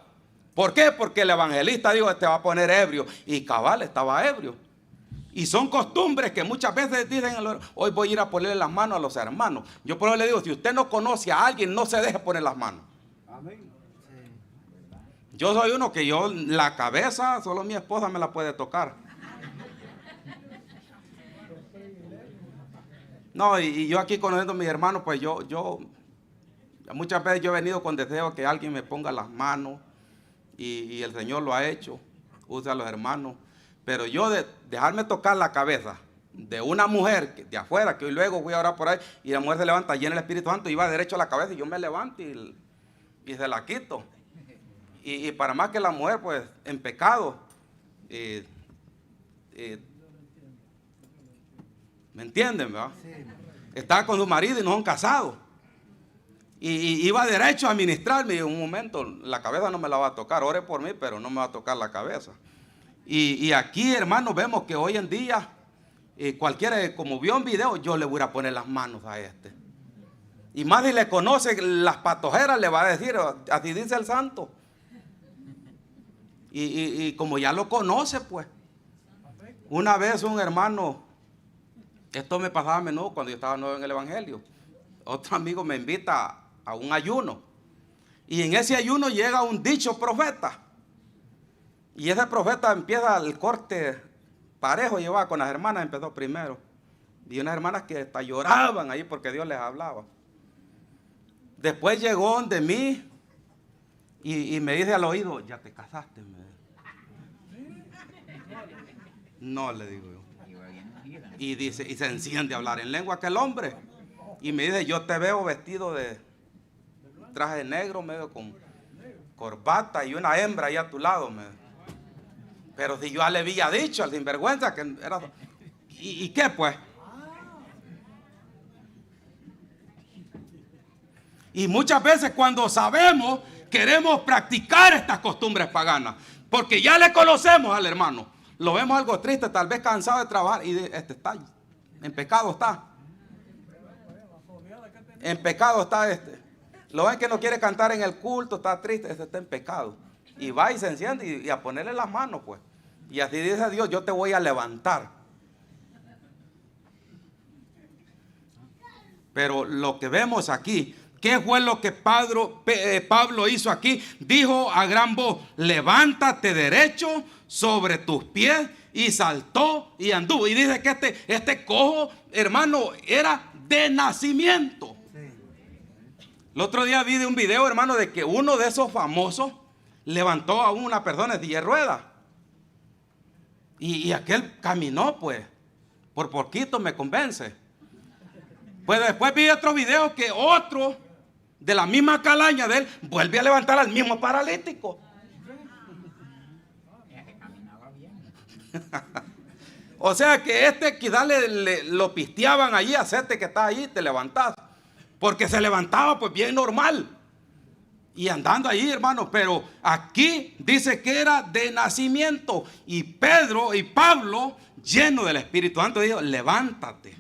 ¿Por qué? Porque el evangelista dijo: te va a poner ebrio. Y cabal, estaba ebrio. Y son costumbres que muchas veces dicen: hoy voy a ir a ponerle las manos a los hermanos. Yo por eso le digo: si usted no conoce a alguien, no se deje poner las manos. Amén. Yo soy uno que la cabeza, solo mi esposa me la puede tocar. No, y yo aquí conociendo a mis hermanos, pues yo muchas veces yo he venido con deseo que alguien me ponga las manos, y el Señor lo ha hecho, usa a los hermanos. Pero yo de dejarme tocar la cabeza de una mujer de afuera, que hoy luego voy a orar por ahí, y la mujer se levanta llena del Espíritu Santo y va derecho a la cabeza, y yo me levanto y se la quito. Y para más que la mujer, pues, en pecado, ¿me entienden, verdad? Estaba con su marido y no son casados. Y iba derecho a ministrarme y en un momento la cabeza no me la va a tocar. Ore por mí, pero no me va a tocar la cabeza. Y aquí, hermanos, vemos que hoy en día cualquiera, como vio un video, yo le voy a poner las manos a este. Y más si le conoce las patojeras, le va a decir, así dice el santo. Y como ya lo conoce, pues. Una vez un hermano, esto me pasaba a menudo cuando yo estaba nuevo en el evangelio. Otro amigo me invita a un ayuno. Y en ese ayuno llega un dicho profeta. Y ese profeta empieza el corte parejo, llevaba con las hermanas, empezó primero. Y unas hermanas que hasta lloraban ahí porque Dios les hablaba. Después llegó donde mí y me dice al oído, ya te casaste. No, le digo yo. Y dice, y se enciende a hablar en lengua aquel hombre. Y me dice, yo te veo vestido de traje negro, medio con corbata y una hembra ahí a tu lado. Pero si yo ya le había dicho al sinvergüenza que era... ¿Y qué pues? Y muchas veces cuando sabemos, queremos practicar estas costumbres paganas. Porque ya le conocemos al hermano. Lo vemos algo triste, tal vez cansado de trabajar. Y este está en pecado está. En pecado está este. Lo ven que no quiere cantar en el culto, está triste, este está en pecado. Y va y se enciende y a ponerle las manos, pues. Y así dice Dios, yo te voy a levantar. Pero lo que vemos aquí, ¿qué fue lo que Pablo hizo aquí? Dijo a gran voz, levántate derecho sobre tus pies, y saltó y anduvo. Y dice que este cojo, hermano, era de nacimiento. El otro día vi de un video, hermano, de que uno de esos famosos levantó a una persona de silla de ruedas. Y aquel caminó, pues, por poquito me convence. Pues después vi otro video que otro de la misma calaña de él vuelve a levantar al mismo paralítico. O sea que quizás lo pisteaban allí, hacerte que está allí, te levantás. Porque se levantaba pues bien normal. Y andando ahí, hermano. Pero aquí dice que era de nacimiento. Y Pedro y Pablo, llenos del Espíritu Santo, dijo, levántate.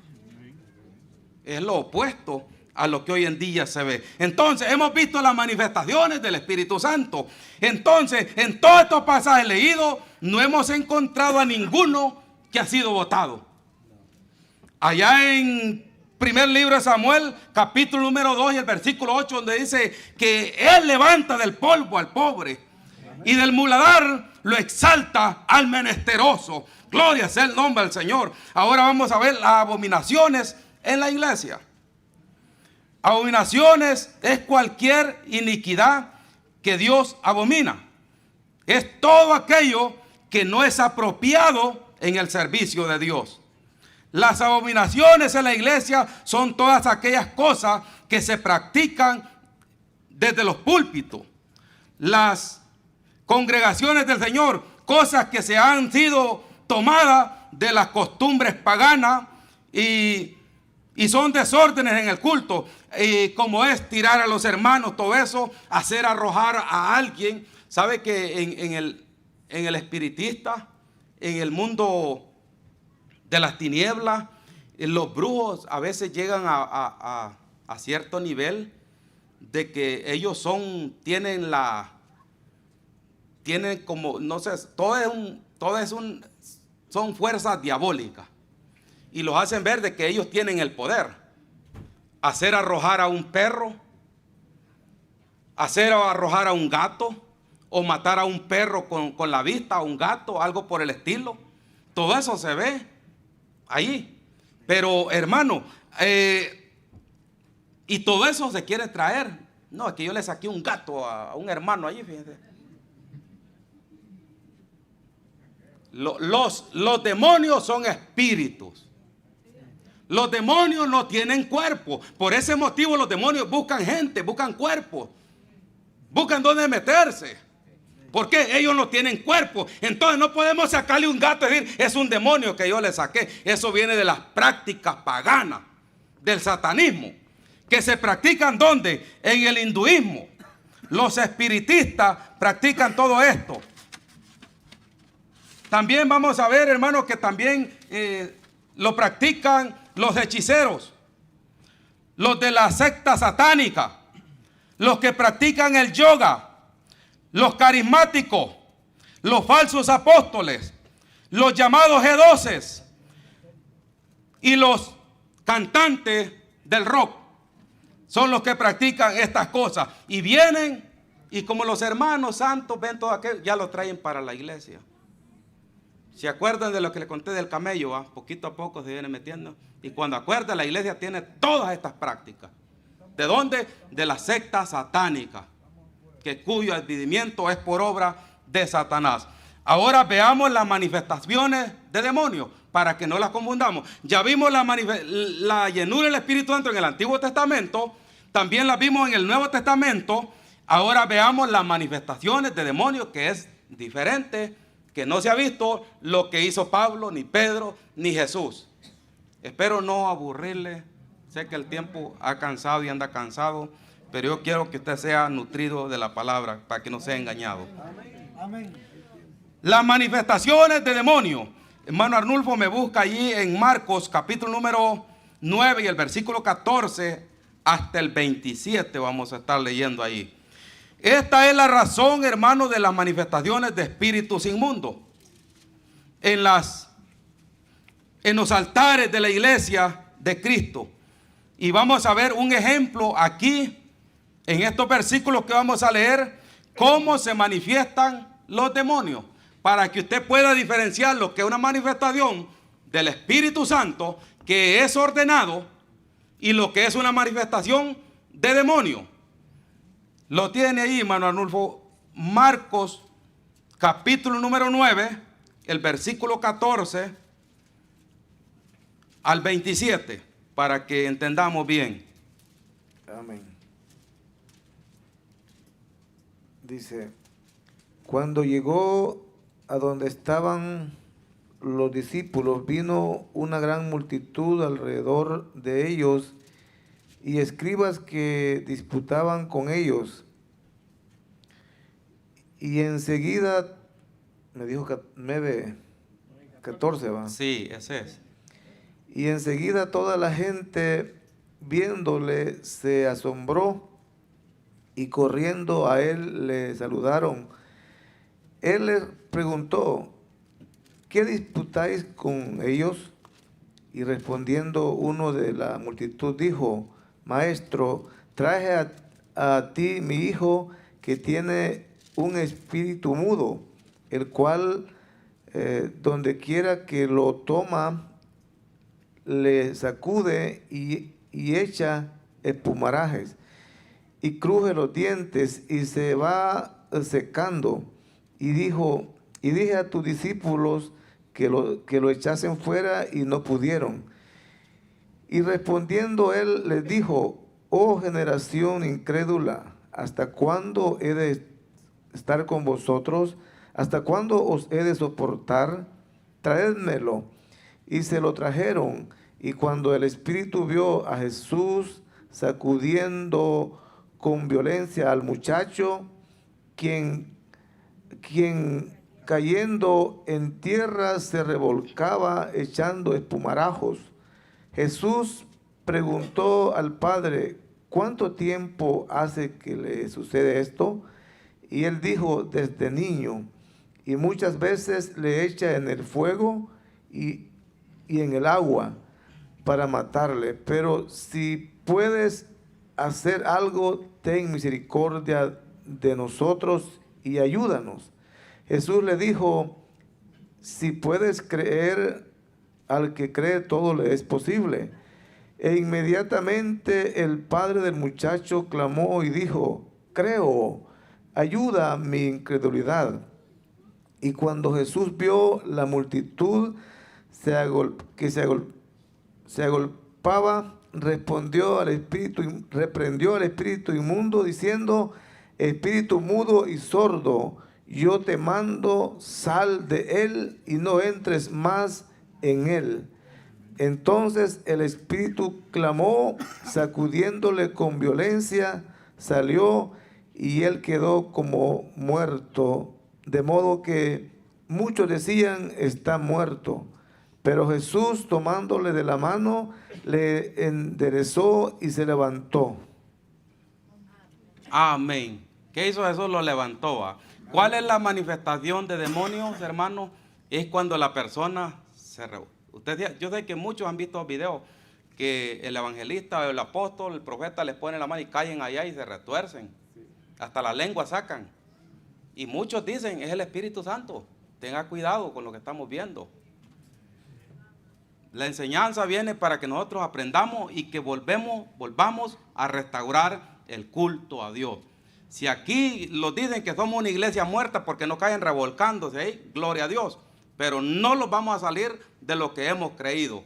Es lo opuesto a lo que hoy en día se ve. Entonces, hemos visto las manifestaciones del Espíritu Santo. Entonces, en todos estos pasajes leídos, no hemos encontrado a ninguno que ha sido votado. Allá en primer libro de Samuel, capítulo número 2 y el versículo 8, donde dice que Él levanta del polvo al pobre y del muladar lo exalta al menesteroso. Gloria sea el nombre del Señor. Ahora vamos a ver las abominaciones en la iglesia. Abominaciones es cualquier iniquidad que Dios abomina. Es todo aquello que no es apropiado en el servicio de Dios. Las abominaciones en la iglesia son todas aquellas cosas que se practican desde los púlpitos. Las congregaciones del Señor, cosas que se han sido tomadas de las costumbres paganas y son desórdenes en el culto, como es tirar a los hermanos, todo eso, hacer arrojar a alguien. ¿Sabe que en el espiritista, en el mundo de las tinieblas, los brujos a veces llegan a cierto nivel de que ellos tienen como, no sé, son fuerzas diabólicas. Y los hacen ver de que ellos tienen el poder. Hacer arrojar a un perro, hacer arrojar a un gato, o matar a un perro con la vista, a un gato, algo por el estilo. Todo eso se ve ahí. Pero hermano, y todo eso se quiere traer. No, es que yo le saqué un gato a un hermano allí, fíjense. Los demonios son espíritus. Los demonios no tienen cuerpo. Por ese motivo los demonios buscan gente, buscan cuerpos, buscan dónde meterse. ¿Por qué? Ellos no tienen cuerpo. Entonces no podemos sacarle un gato y decir, es un demonio que yo le saqué. Eso viene de las prácticas paganas, del satanismo, que se practican ¿dónde? En el hinduismo. Los espiritistas practican todo esto. También vamos a ver, hermanos, que también lo practican los hechiceros, los de la secta satánica, los que practican el yoga, los carismáticos, los falsos apóstoles, los llamados G12 y los cantantes del rock. Son los que practican estas cosas y vienen y como los hermanos santos ven todo aquello, ya lo traen para la iglesia. ¿Se acuerdan de lo que le conté del camello? ¿Ah? Poquito a poco se viene metiendo. Y cuando acuerda, la iglesia tiene todas estas prácticas. ¿De dónde? De la secta satánica, cuyo advenimiento es por obra de Satanás. Ahora veamos las manifestaciones de demonios, para que no las confundamos. Ya vimos la llenura del Espíritu Santo en el Antiguo Testamento, también la vimos en el Nuevo Testamento. Ahora veamos las manifestaciones de demonios, que es diferente, que no se ha visto lo que hizo Pablo, ni Pedro, ni Jesús. Espero no aburrirle. Sé que el tiempo ha cansado y anda cansado, pero yo quiero que usted sea nutrido de la palabra para que no sea engañado. Amén. Las manifestaciones de demonios. Hermano Arnulfo me busca allí en Marcos capítulo número 9 y el versículo 14 hasta el 27 vamos a estar leyendo ahí. Esta es la razón, hermano, de las manifestaciones de espíritus inmundos en los altares de la iglesia de Cristo. Y vamos a ver un ejemplo aquí en estos versículos que vamos a leer, cómo se manifiestan los demonios, para que usted pueda diferenciar lo que es una manifestación del Espíritu Santo, que es ordenado, y lo que es una manifestación de demonio. Lo tiene ahí, hermano Arnulfo, Marcos, capítulo número 9, el versículo 14 al 27, para que entendamos bien. Amén. Dice, cuando llegó a donde estaban los discípulos, vino una gran multitud alrededor de ellos y escribas que disputaban con ellos. Y enseguida, me dijo 9:14, ¿va? Sí, ese es. Y enseguida toda la gente, viéndole, se asombró y corriendo a él le saludaron. Él les preguntó, ¿qué disputáis con ellos? Y respondiendo uno de la multitud dijo, Maestro, traje a ti mi hijo que tiene un espíritu mudo, el cual donde quiera que lo toma, le sacude y echa espumarajes y cruje los dientes y se va secando. Y dije a tus discípulos que lo echasen fuera y no pudieron. Y respondiendo él les dijo, oh generación incrédula, ¿hasta cuándo he de estar con vosotros? ¿Hasta cuándo os he de soportar? Traédmelo. Y se lo trajeron. Y cuando el espíritu vio a Jesús sacudiendo con violencia al muchacho, quien cayendo en tierra se revolcaba echando espumarajos, Jesús preguntó al padre, ¿cuánto tiempo hace que le sucede esto? Y él dijo, desde niño, y muchas veces le echa en el fuego y en el agua para matarle. Pero si puedes hacer algo, ten misericordia de nosotros y ayúdanos. Jesús le dijo, si puedes creer, al que cree todo le es posible. E inmediatamente el padre del muchacho clamó y dijo, creo, ayuda a mi incredulidad. Y cuando Jesús vio la multitud que se agolpaba, reprendió al espíritu inmundo diciendo, espíritu mudo y sordo, yo te mando, sal de él y no entres más en él. Entonces el espíritu clamó, sacudiéndole con violencia, salió y él quedó como muerto, de modo que muchos decían, está muerto. Pero Jesús, tomándole de la mano, le enderezó y se levantó. Amén. ¿Qué hizo Jesús? Lo levantó. ¿Cuál es la manifestación de demonios, hermano? Es cuando la persona se reúne. Yo sé que muchos han visto videos que el evangelista, el apóstol, el profeta les pone la mano y caen allá y se retuercen. Hasta la lengua sacan. Y muchos dicen, es el Espíritu Santo. Tenga cuidado con lo que estamos viendo. La enseñanza viene para que nosotros aprendamos y que volvamos a restaurar el culto a Dios. Si aquí los dicen que somos una iglesia muerta porque no caen revolcándose ahí, gloria a Dios. Pero no los vamos a salir de lo que hemos creído.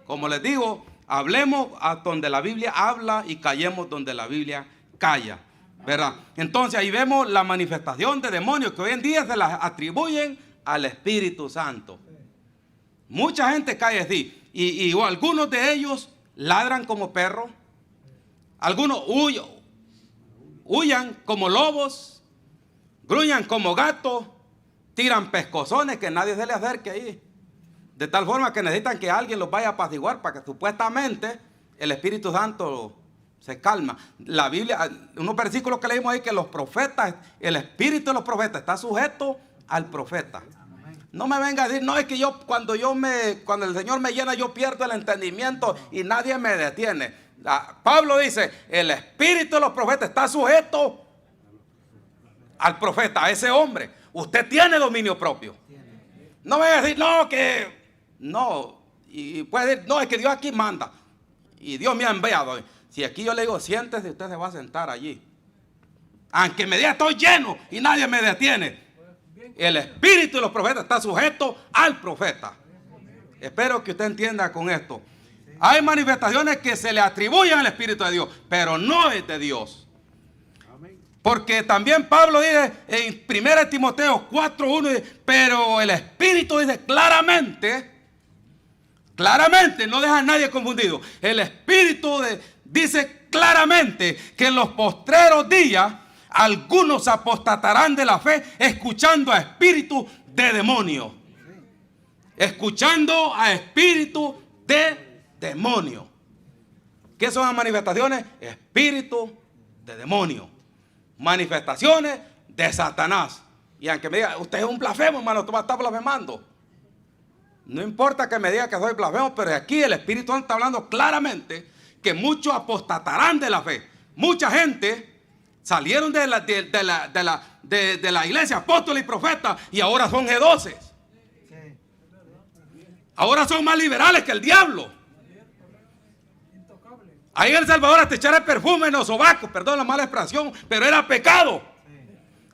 Como les digo, hablemos a donde la Biblia habla y callemos donde la Biblia calla, ¿verdad? Entonces ahí vemos la manifestación de demonios que hoy en día se las atribuyen al Espíritu Santo. Mucha gente cae así. Y algunos de ellos ladran como perros. Algunos huyan como lobos. Gruñan como gatos. Tiran pescozones que nadie se le acerque ahí. De tal forma que necesitan que alguien los vaya a apaciguar para que supuestamente el Espíritu Santo se calma. La Biblia, unos versículos que leímos ahí que los profetas, el espíritu de los profetas está sujeto al profeta. No me venga a decir, no, es que cuando el Señor me llena, yo pierdo el entendimiento y nadie me detiene. Pablo dice, el espíritu de los profetas está sujeto al profeta, a ese hombre. Usted tiene dominio propio. No me venga a decir, no, y puede decir, no, es que Dios aquí manda. Y Dios me ha enviado. Si aquí yo le digo, siéntese, usted se va a sentar allí. Aunque me diga, estoy lleno y nadie me detiene. El espíritu de los profetas está sujeto al profeta. Espero que usted entienda con esto. Hay manifestaciones que se le atribuyen al Espíritu de Dios, pero no es de Dios. Porque también Pablo dice en 1 Timoteo 4:1, pero el Espíritu dice claramente, no deja a nadie confundido. El Espíritu dice claramente que en los postreros días algunos apostatarán de la fe escuchando a espíritu de demonio. Escuchando a espíritu de demonio. ¿Qué son las manifestaciones? Espíritu de demonio. Manifestaciones de Satanás. Y aunque me diga, usted es un blasfemo, hermano, tú vas a estar blasfemando. No importa que me diga que soy blasfemo, pero aquí el Espíritu Santo está hablando claramente que muchos apostatarán de la fe. Mucha gente salieron de la iglesia, apóstoles y profetas, y ahora son G12. Ahora son más liberales que el diablo. Ahí en El Salvador hasta echar el perfume en los sobacos, perdón la mala expresión, pero era pecado.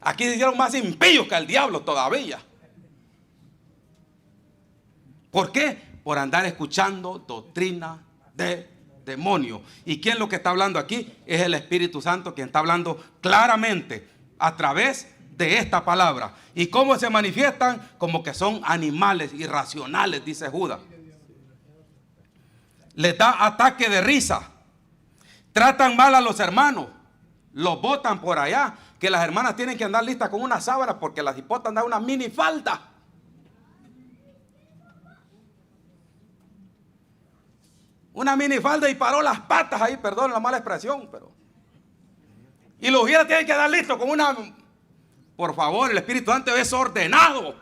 Aquí se hicieron más impíos que el diablo todavía. ¿Por qué? Por andar escuchando doctrina de demonio. ¿Y quién es lo que está hablando aquí? Es el Espíritu Santo quien está hablando claramente a través de esta palabra. ¿Y cómo se manifiestan? Como que son animales irracionales, dice Judas. Les da ataque de risa. Tratan mal a los hermanos. Los botan por allá. Que las hermanas tienen que andar listas con una sábana porque las hipotas andan una minifalda. Una minifalda y paró las patas ahí, perdón la mala expresión, pero. Y los hijos tienen que dar listo con una. Por favor, el Espíritu Santo es ordenado.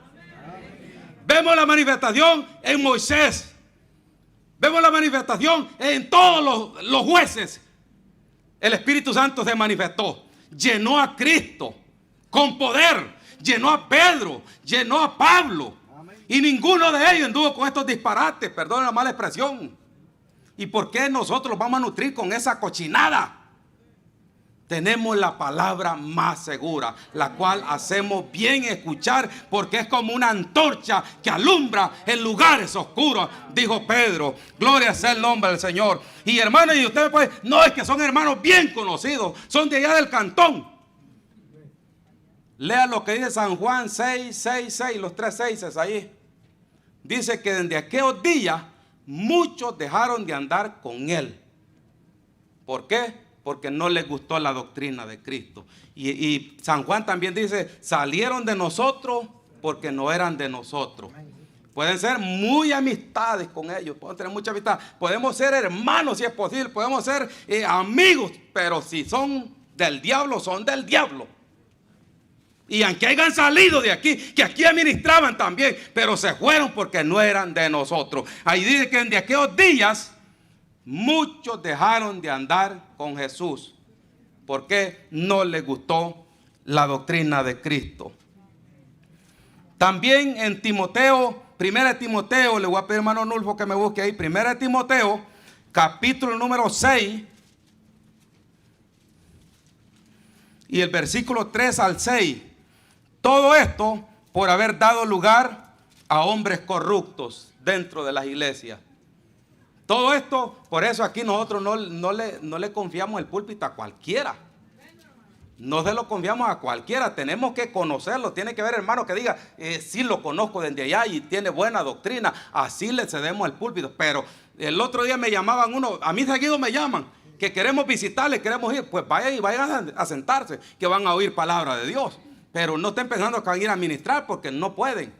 Vemos la manifestación en Moisés. Vemos la manifestación en todos los jueces. El Espíritu Santo se manifestó. Llenó a Cristo con poder. Llenó a Pedro. Llenó a Pablo. Y ninguno de ellos anduvo con estos disparates. Perdón la mala expresión. ¿Y por qué nosotros vamos a nutrir con esa cochinada? Tenemos la palabra más segura, la cual hacemos bien escuchar porque es como una antorcha que alumbra en lugares oscuros, dijo Pedro. Gloria sea el nombre del Señor. Y hermanos, y ustedes pueden, no es que son hermanos bien conocidos, son de allá del cantón. Lea lo que dice San Juan 6, 6, 6, los 3 seises ahí. Dice que desde aquellos días muchos dejaron de andar con él. ¿Por qué? Porque no les gustó la doctrina de Cristo. Y San Juan también dice, salieron de nosotros porque no eran de nosotros. Pueden ser muy amistades con ellos, podemos tener mucha amistad, podemos ser hermanos si es posible, podemos ser amigos, pero si son del diablo, son del diablo. Y aunque hayan salido de aquí, que aquí administraban también, pero se fueron porque no eran de nosotros. Ahí dice que en aquellos días muchos dejaron de andar con Jesús porque no les gustó la doctrina de Cristo. También en Timoteo, 1 Timoteo, le voy a pedir hermano Nulfo que me busque ahí, 1 Timoteo, capítulo número 6, y el versículo 3 al 6. Todo esto por haber dado lugar a hombres corruptos dentro de las iglesias. Todo esto, por eso aquí nosotros no le confiamos el púlpito a cualquiera. No se lo confiamos a cualquiera, tenemos que conocerlo. Tiene que haber hermano que diga, sí lo conozco desde allá y tiene buena doctrina, así le cedemos el púlpito. Pero el otro día me llamaban uno, a mí seguido me llaman, que queremos visitarle, queremos ir. Pues vayan a sentarse, que van a oír palabra de Dios. Pero no estén pensando que van a ir a ministrar porque no pueden.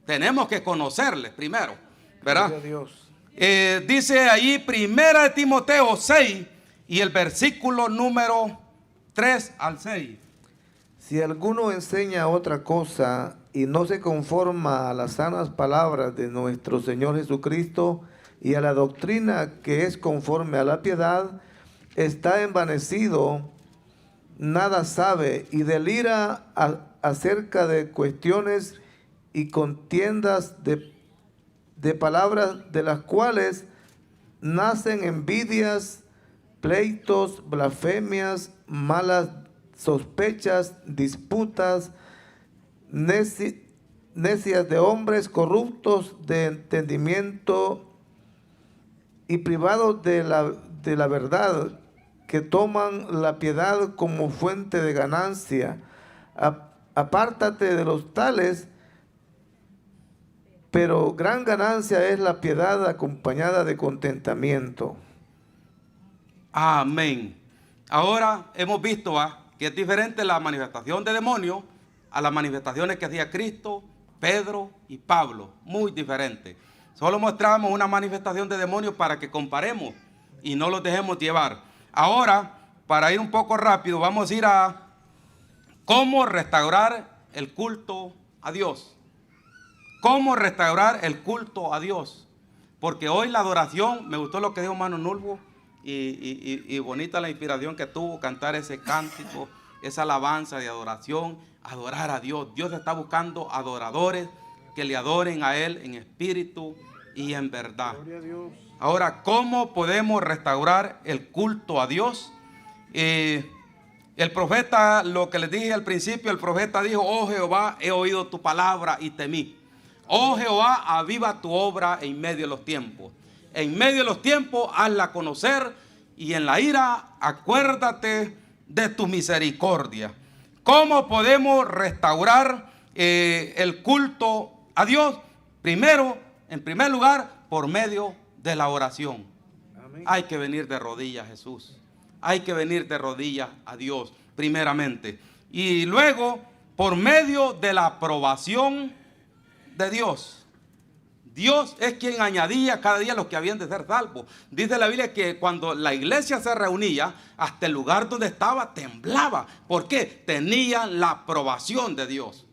Tenemos que conocerle primero, ¿verdad? Dice ahí 1 Timoteo 6 y el versículo número 3 al 6. Si alguno enseña otra cosa y no se conforma a las sanas palabras de nuestro Señor Jesucristo y a la doctrina que es conforme a la piedad, está envanecido, nada sabe y delira acerca de cuestiones y contiendas de palabras, de las cuales nacen envidias, pleitos, blasfemias, malas sospechas, disputas, necias de hombres corruptos de entendimiento y privados de la verdad, que toman la piedad como fuente de ganancia. Apártate de los tales, pero gran ganancia es la piedad acompañada de contentamiento. Amén. Ahora hemos visto que es diferente la manifestación de demonios a las manifestaciones que hacía Cristo, Pedro y Pablo. Muy diferente. Solo mostramos una manifestación de demonios para que comparemos y no los dejemos llevar. Ahora, para ir un poco rápido, vamos a ir a cómo restaurar el culto a Dios. ¿Cómo restaurar el culto a Dios? Porque hoy la adoración, me gustó lo que dijo Mano Nulfo, y bonita la inspiración que tuvo cantar ese cántico, esa alabanza de adoración, adorar a Dios. Dios está buscando adoradores que le adoren a Él en espíritu y en verdad. Ahora, ¿cómo podemos restaurar el culto a Dios? El profeta, lo que les dije al principio, el profeta dijo: oh Jehová, he oído tu palabra y temí. Oh Jehová, aviva tu obra en medio de los tiempos. En medio de los tiempos, hazla conocer, y en la ira, acuérdate de tu misericordia. ¿Cómo podemos restaurar el culto a Dios? Primero, en primer lugar, por medio de la oración. Amén. Hay que venir de rodillas, Jesús. Hay que venir de rodillas a Dios, primeramente. Y luego, por medio de la aprobación de Dios. Dios es quien añadía cada día los que habían de ser salvos. Dice la Biblia que cuando la iglesia se reunía, hasta el lugar donde estaba temblaba. ¿Por qué? Tenían la aprobación de Dios.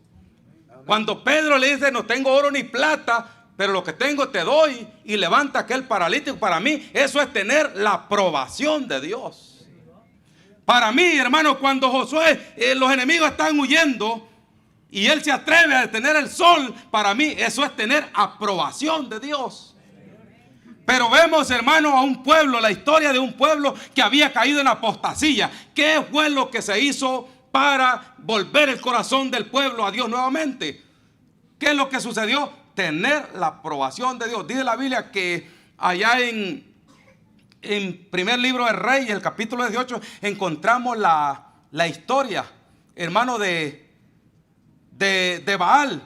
Cuando Pedro le dice: no tengo oro ni plata, pero lo que tengo te doy, y levanta aquel paralítico, para mí eso es tener la aprobación de Dios. Para mí, hermano, cuando Josué, los enemigos están huyendo, y él se atreve a detener el sol, para mí eso es tener aprobación de Dios. Pero vemos, hermano, a un pueblo, la historia de un pueblo que había caído en apostasía. ¿Qué fue lo que se hizo para volver el corazón del pueblo a Dios nuevamente? ¿Qué es lo que sucedió? Tener la aprobación de Dios. Dice la Biblia que allá en primer libro de Reyes, el capítulo 18, encontramos la historia, hermano, de de Baal.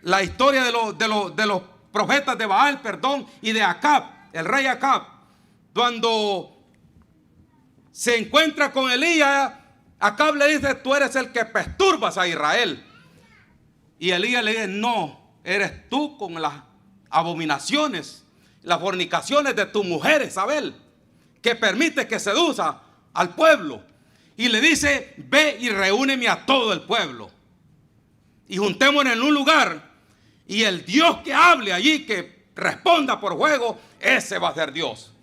La historia de los profetas de Baal, perdón, y de Acab, el rey Acab. Cuando se encuentra con Elías, Acab le dice: tú eres el que perturbas a Israel. Y Elías le dice: no, eres tú con las abominaciones, las fornicaciones de tu mujer Isabel, que permite que seduzca al pueblo. Y le dice: ve y reúneme a todo el pueblo y juntémonos en un lugar, y el Dios que hable allí, que responda por fuego, ese va a ser Dios.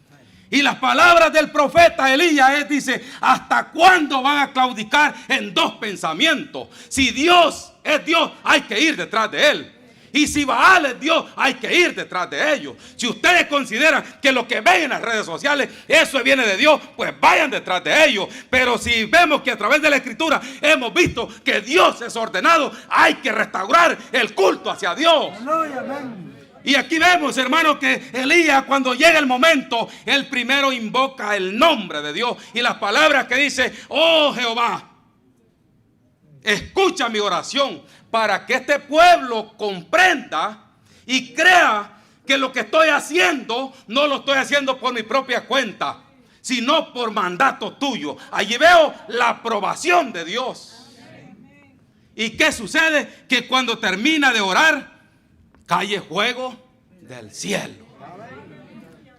Y las palabras del profeta Elías dice: ¿hasta cuándo van a claudicar en dos pensamientos? Si Dios es Dios, hay que ir detrás de él. Y si Baal es Dios, hay que ir detrás de ellos. Si ustedes consideran que lo que ven en las redes sociales, eso viene de Dios, pues vayan detrás de ellos. Pero si vemos que a través de la Escritura hemos visto que Dios es ordenado, hay que restaurar el culto hacia Dios. Y aquí vemos, hermanos, que Elías, cuando llega el momento, él primero invoca el nombre de Dios. Y las palabras que dice: oh Jehová, escucha mi oración, para que este pueblo comprenda y crea que lo que estoy haciendo no lo estoy haciendo por mi propia cuenta, sino por mandato tuyo. Allí veo la aprobación de Dios. ¿Y qué sucede? Que cuando termina de orar, cae fuego del cielo.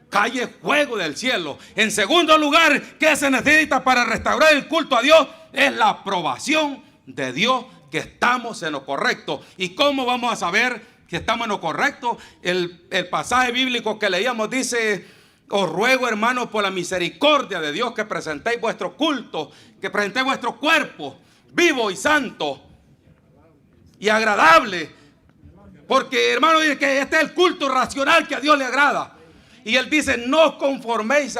Cae fuego del cielo. En segundo lugar, ¿qué se necesita para restaurar el culto a Dios? Es la aprobación de Dios, que estamos en lo correcto. ¿Y cómo vamos a saber que estamos en lo correcto? El pasaje bíblico que leíamos dice: os ruego, hermanos, por la misericordia de Dios, que presentéis vuestro culto, que presentéis vuestro cuerpo vivo y santo y agradable. Porque, hermano, dice que este es el culto racional que a Dios le agrada. Y él dice: no os conforméis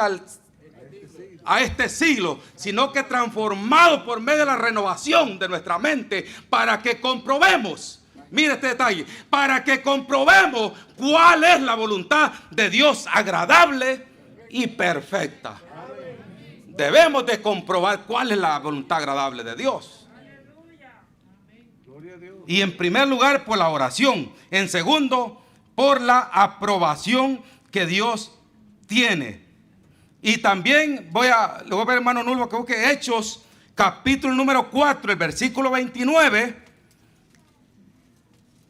a este siglo, sino que transformados por medio de la renovación de nuestra mente, para que comprobemos, mire este detalle, para que comprobemos cuál es la voluntad de Dios agradable y perfecta. Debemos de comprobar cuál es la voluntad agradable de Dios. Y en primer lugar, por la oración. En segundo, por la aprobación que Dios tiene. Y también le voy a ver, hermano Nulbo, que busque Hechos, capítulo número 4, el versículo 29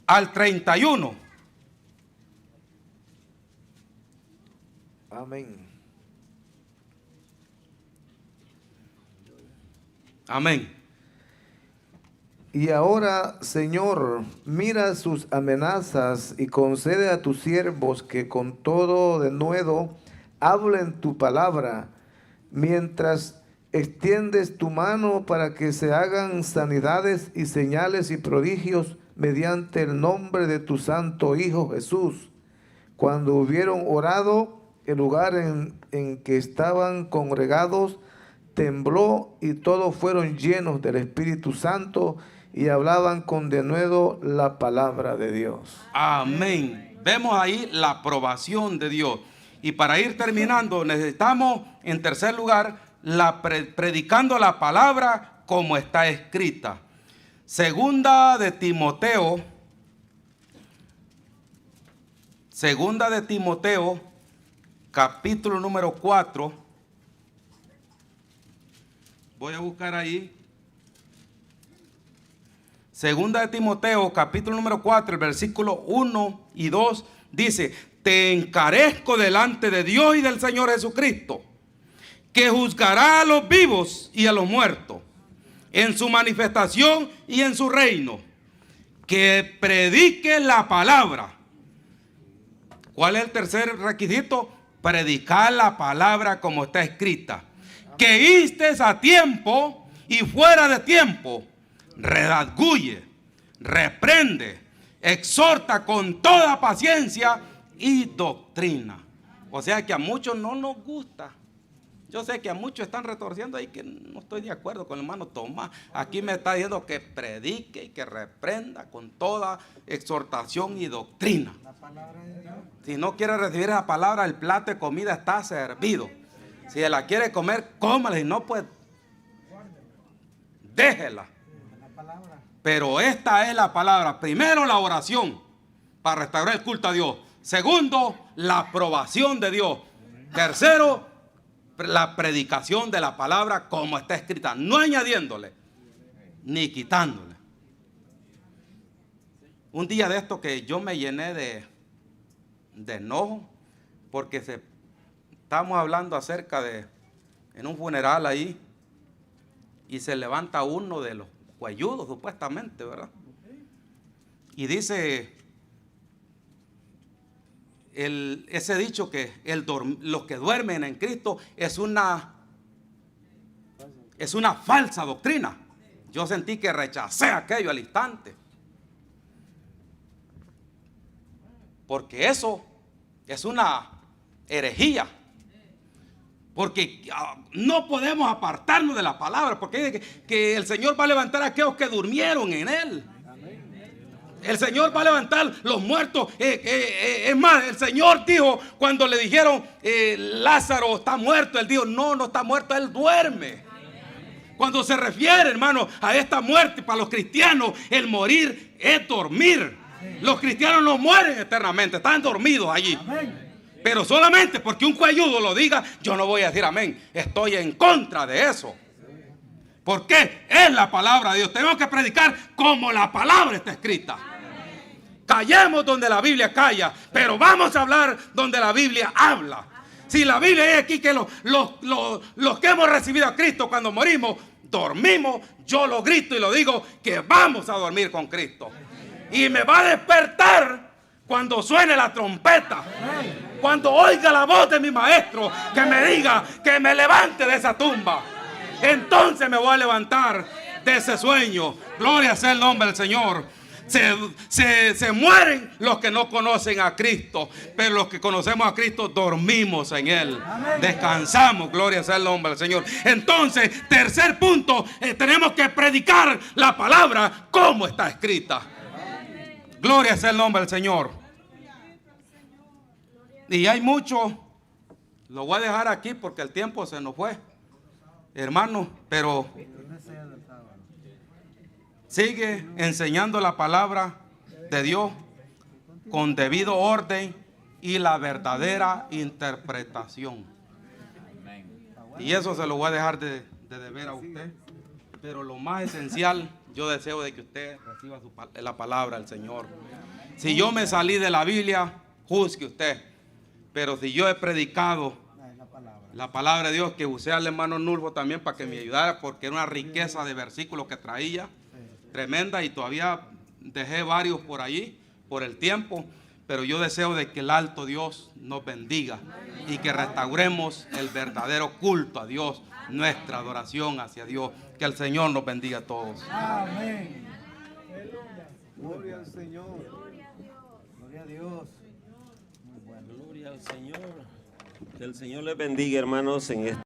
al 31. Amén. Amén. Y ahora, Señor, mira sus amenazas y concede a tus siervos que con todo denuedo hablen tu palabra, mientras extiendes tu mano para que se hagan sanidades y señales y prodigios mediante el nombre de tu santo Hijo Jesús. Cuando hubieron orado, el lugar en que estaban congregados tembló, y todos fueron llenos del Espíritu Santo y hablaban con denuedo la palabra de Dios. Amén. Vemos ahí la aprobación de Dios. Y para ir terminando, necesitamos, en tercer lugar, predicando la palabra como está escrita. Segunda de Timoteo, capítulo número 4. Voy a buscar ahí. Segunda de Timoteo, capítulo número 4, el versículo 1 y 2, dice: te encarezco delante de Dios y del Señor Jesucristo, que juzgará a los vivos y a los muertos en su manifestación y en su reino, que predique la palabra. ¿Cuál es el tercer requisito? Predicar la palabra como está escrita. Que instes a tiempo y fuera de tiempo, redarguye, reprende, exhorta con toda paciencia y doctrina. O sea que a muchos no nos gusta. Yo sé que a muchos están retorciendo ahí, que no estoy de acuerdo con el hermano Tomás. Aquí me está diciendo que predique y que reprenda con toda exhortación y doctrina. Si no quiere recibir esa palabra, el plato de comida está servido. Si la quiere comer, cómala. Si no, pues déjela. Pero esta es la palabra. Primero, la oración para restaurar el culto a Dios. Segundo, la aprobación de Dios. Tercero, la predicación de la palabra como está escrita, no añadiéndole ni quitándole. Un día de esto que yo me llené de enojo porque estamos hablando acerca de, en un funeral ahí, y se levanta uno de los cuelludos supuestamente, ¿verdad? Y dice ese dicho que los que duermen en Cristo es una falsa doctrina. Yo sentí que rechacé aquello al instante, porque eso es una herejía. Porque no podemos apartarnos de la palabra, porque dice que el Señor va a levantar a aquellos que durmieron en Él. El Señor va a levantar los muertos. Es más, el Señor dijo, cuando le dijeron Lázaro está muerto, Él dijo, no está muerto, Él duerme. Cuando se refiere, hermano, a esta muerte, para los cristianos, el morir es dormir. Los cristianos no mueren eternamente, están dormidos allí. Pero solamente porque un cuelludo lo diga, yo no voy a decir amén. Estoy en contra de eso. Porque es la palabra de Dios. Tenemos que predicar como la palabra está escrita. Callemos donde la Biblia calla, pero vamos a hablar donde la Biblia habla. Si la Biblia es aquí que los que hemos recibido a Cristo cuando morimos, dormimos, yo lo grito y lo digo que vamos a dormir con Cristo. Y me va a despertar cuando suene la trompeta. Cuando oiga la voz de mi maestro que me diga que me levante de esa tumba, entonces me voy a levantar de ese sueño. Gloria sea el nombre del Señor. Se mueren los que no conocen a Cristo, pero los que conocemos a Cristo dormimos en Él. Descansamos. Gloria sea el nombre del Señor. Entonces, tercer punto, tenemos que predicar la palabra como está escrita. Gloria sea el nombre del Señor. Y hay mucho, lo voy a dejar aquí porque el tiempo se nos fue, hermano, pero sigue enseñando la palabra de Dios con debido orden y la verdadera interpretación. Y eso se lo voy a dejar de deber a usted. Pero lo más esencial, yo deseo de que usted reciba la palabra del Señor. Si yo me salí de la Biblia, juzgue usted. Pero si yo he predicado la palabra de Dios, que usé al hermano Nulfo también para que me ayudara, porque era una riqueza de versículos que traía tremenda, y todavía dejé varios por allí por el tiempo. Pero yo deseo de que el alto Dios nos bendiga y que restauremos el verdadero culto a Dios, nuestra adoración hacia Dios. Que el Señor nos bendiga a todos. Amén. Gloria al Señor. Gloria a Dios. Gloria al Señor. Que el Señor les bendiga, hermanos, en este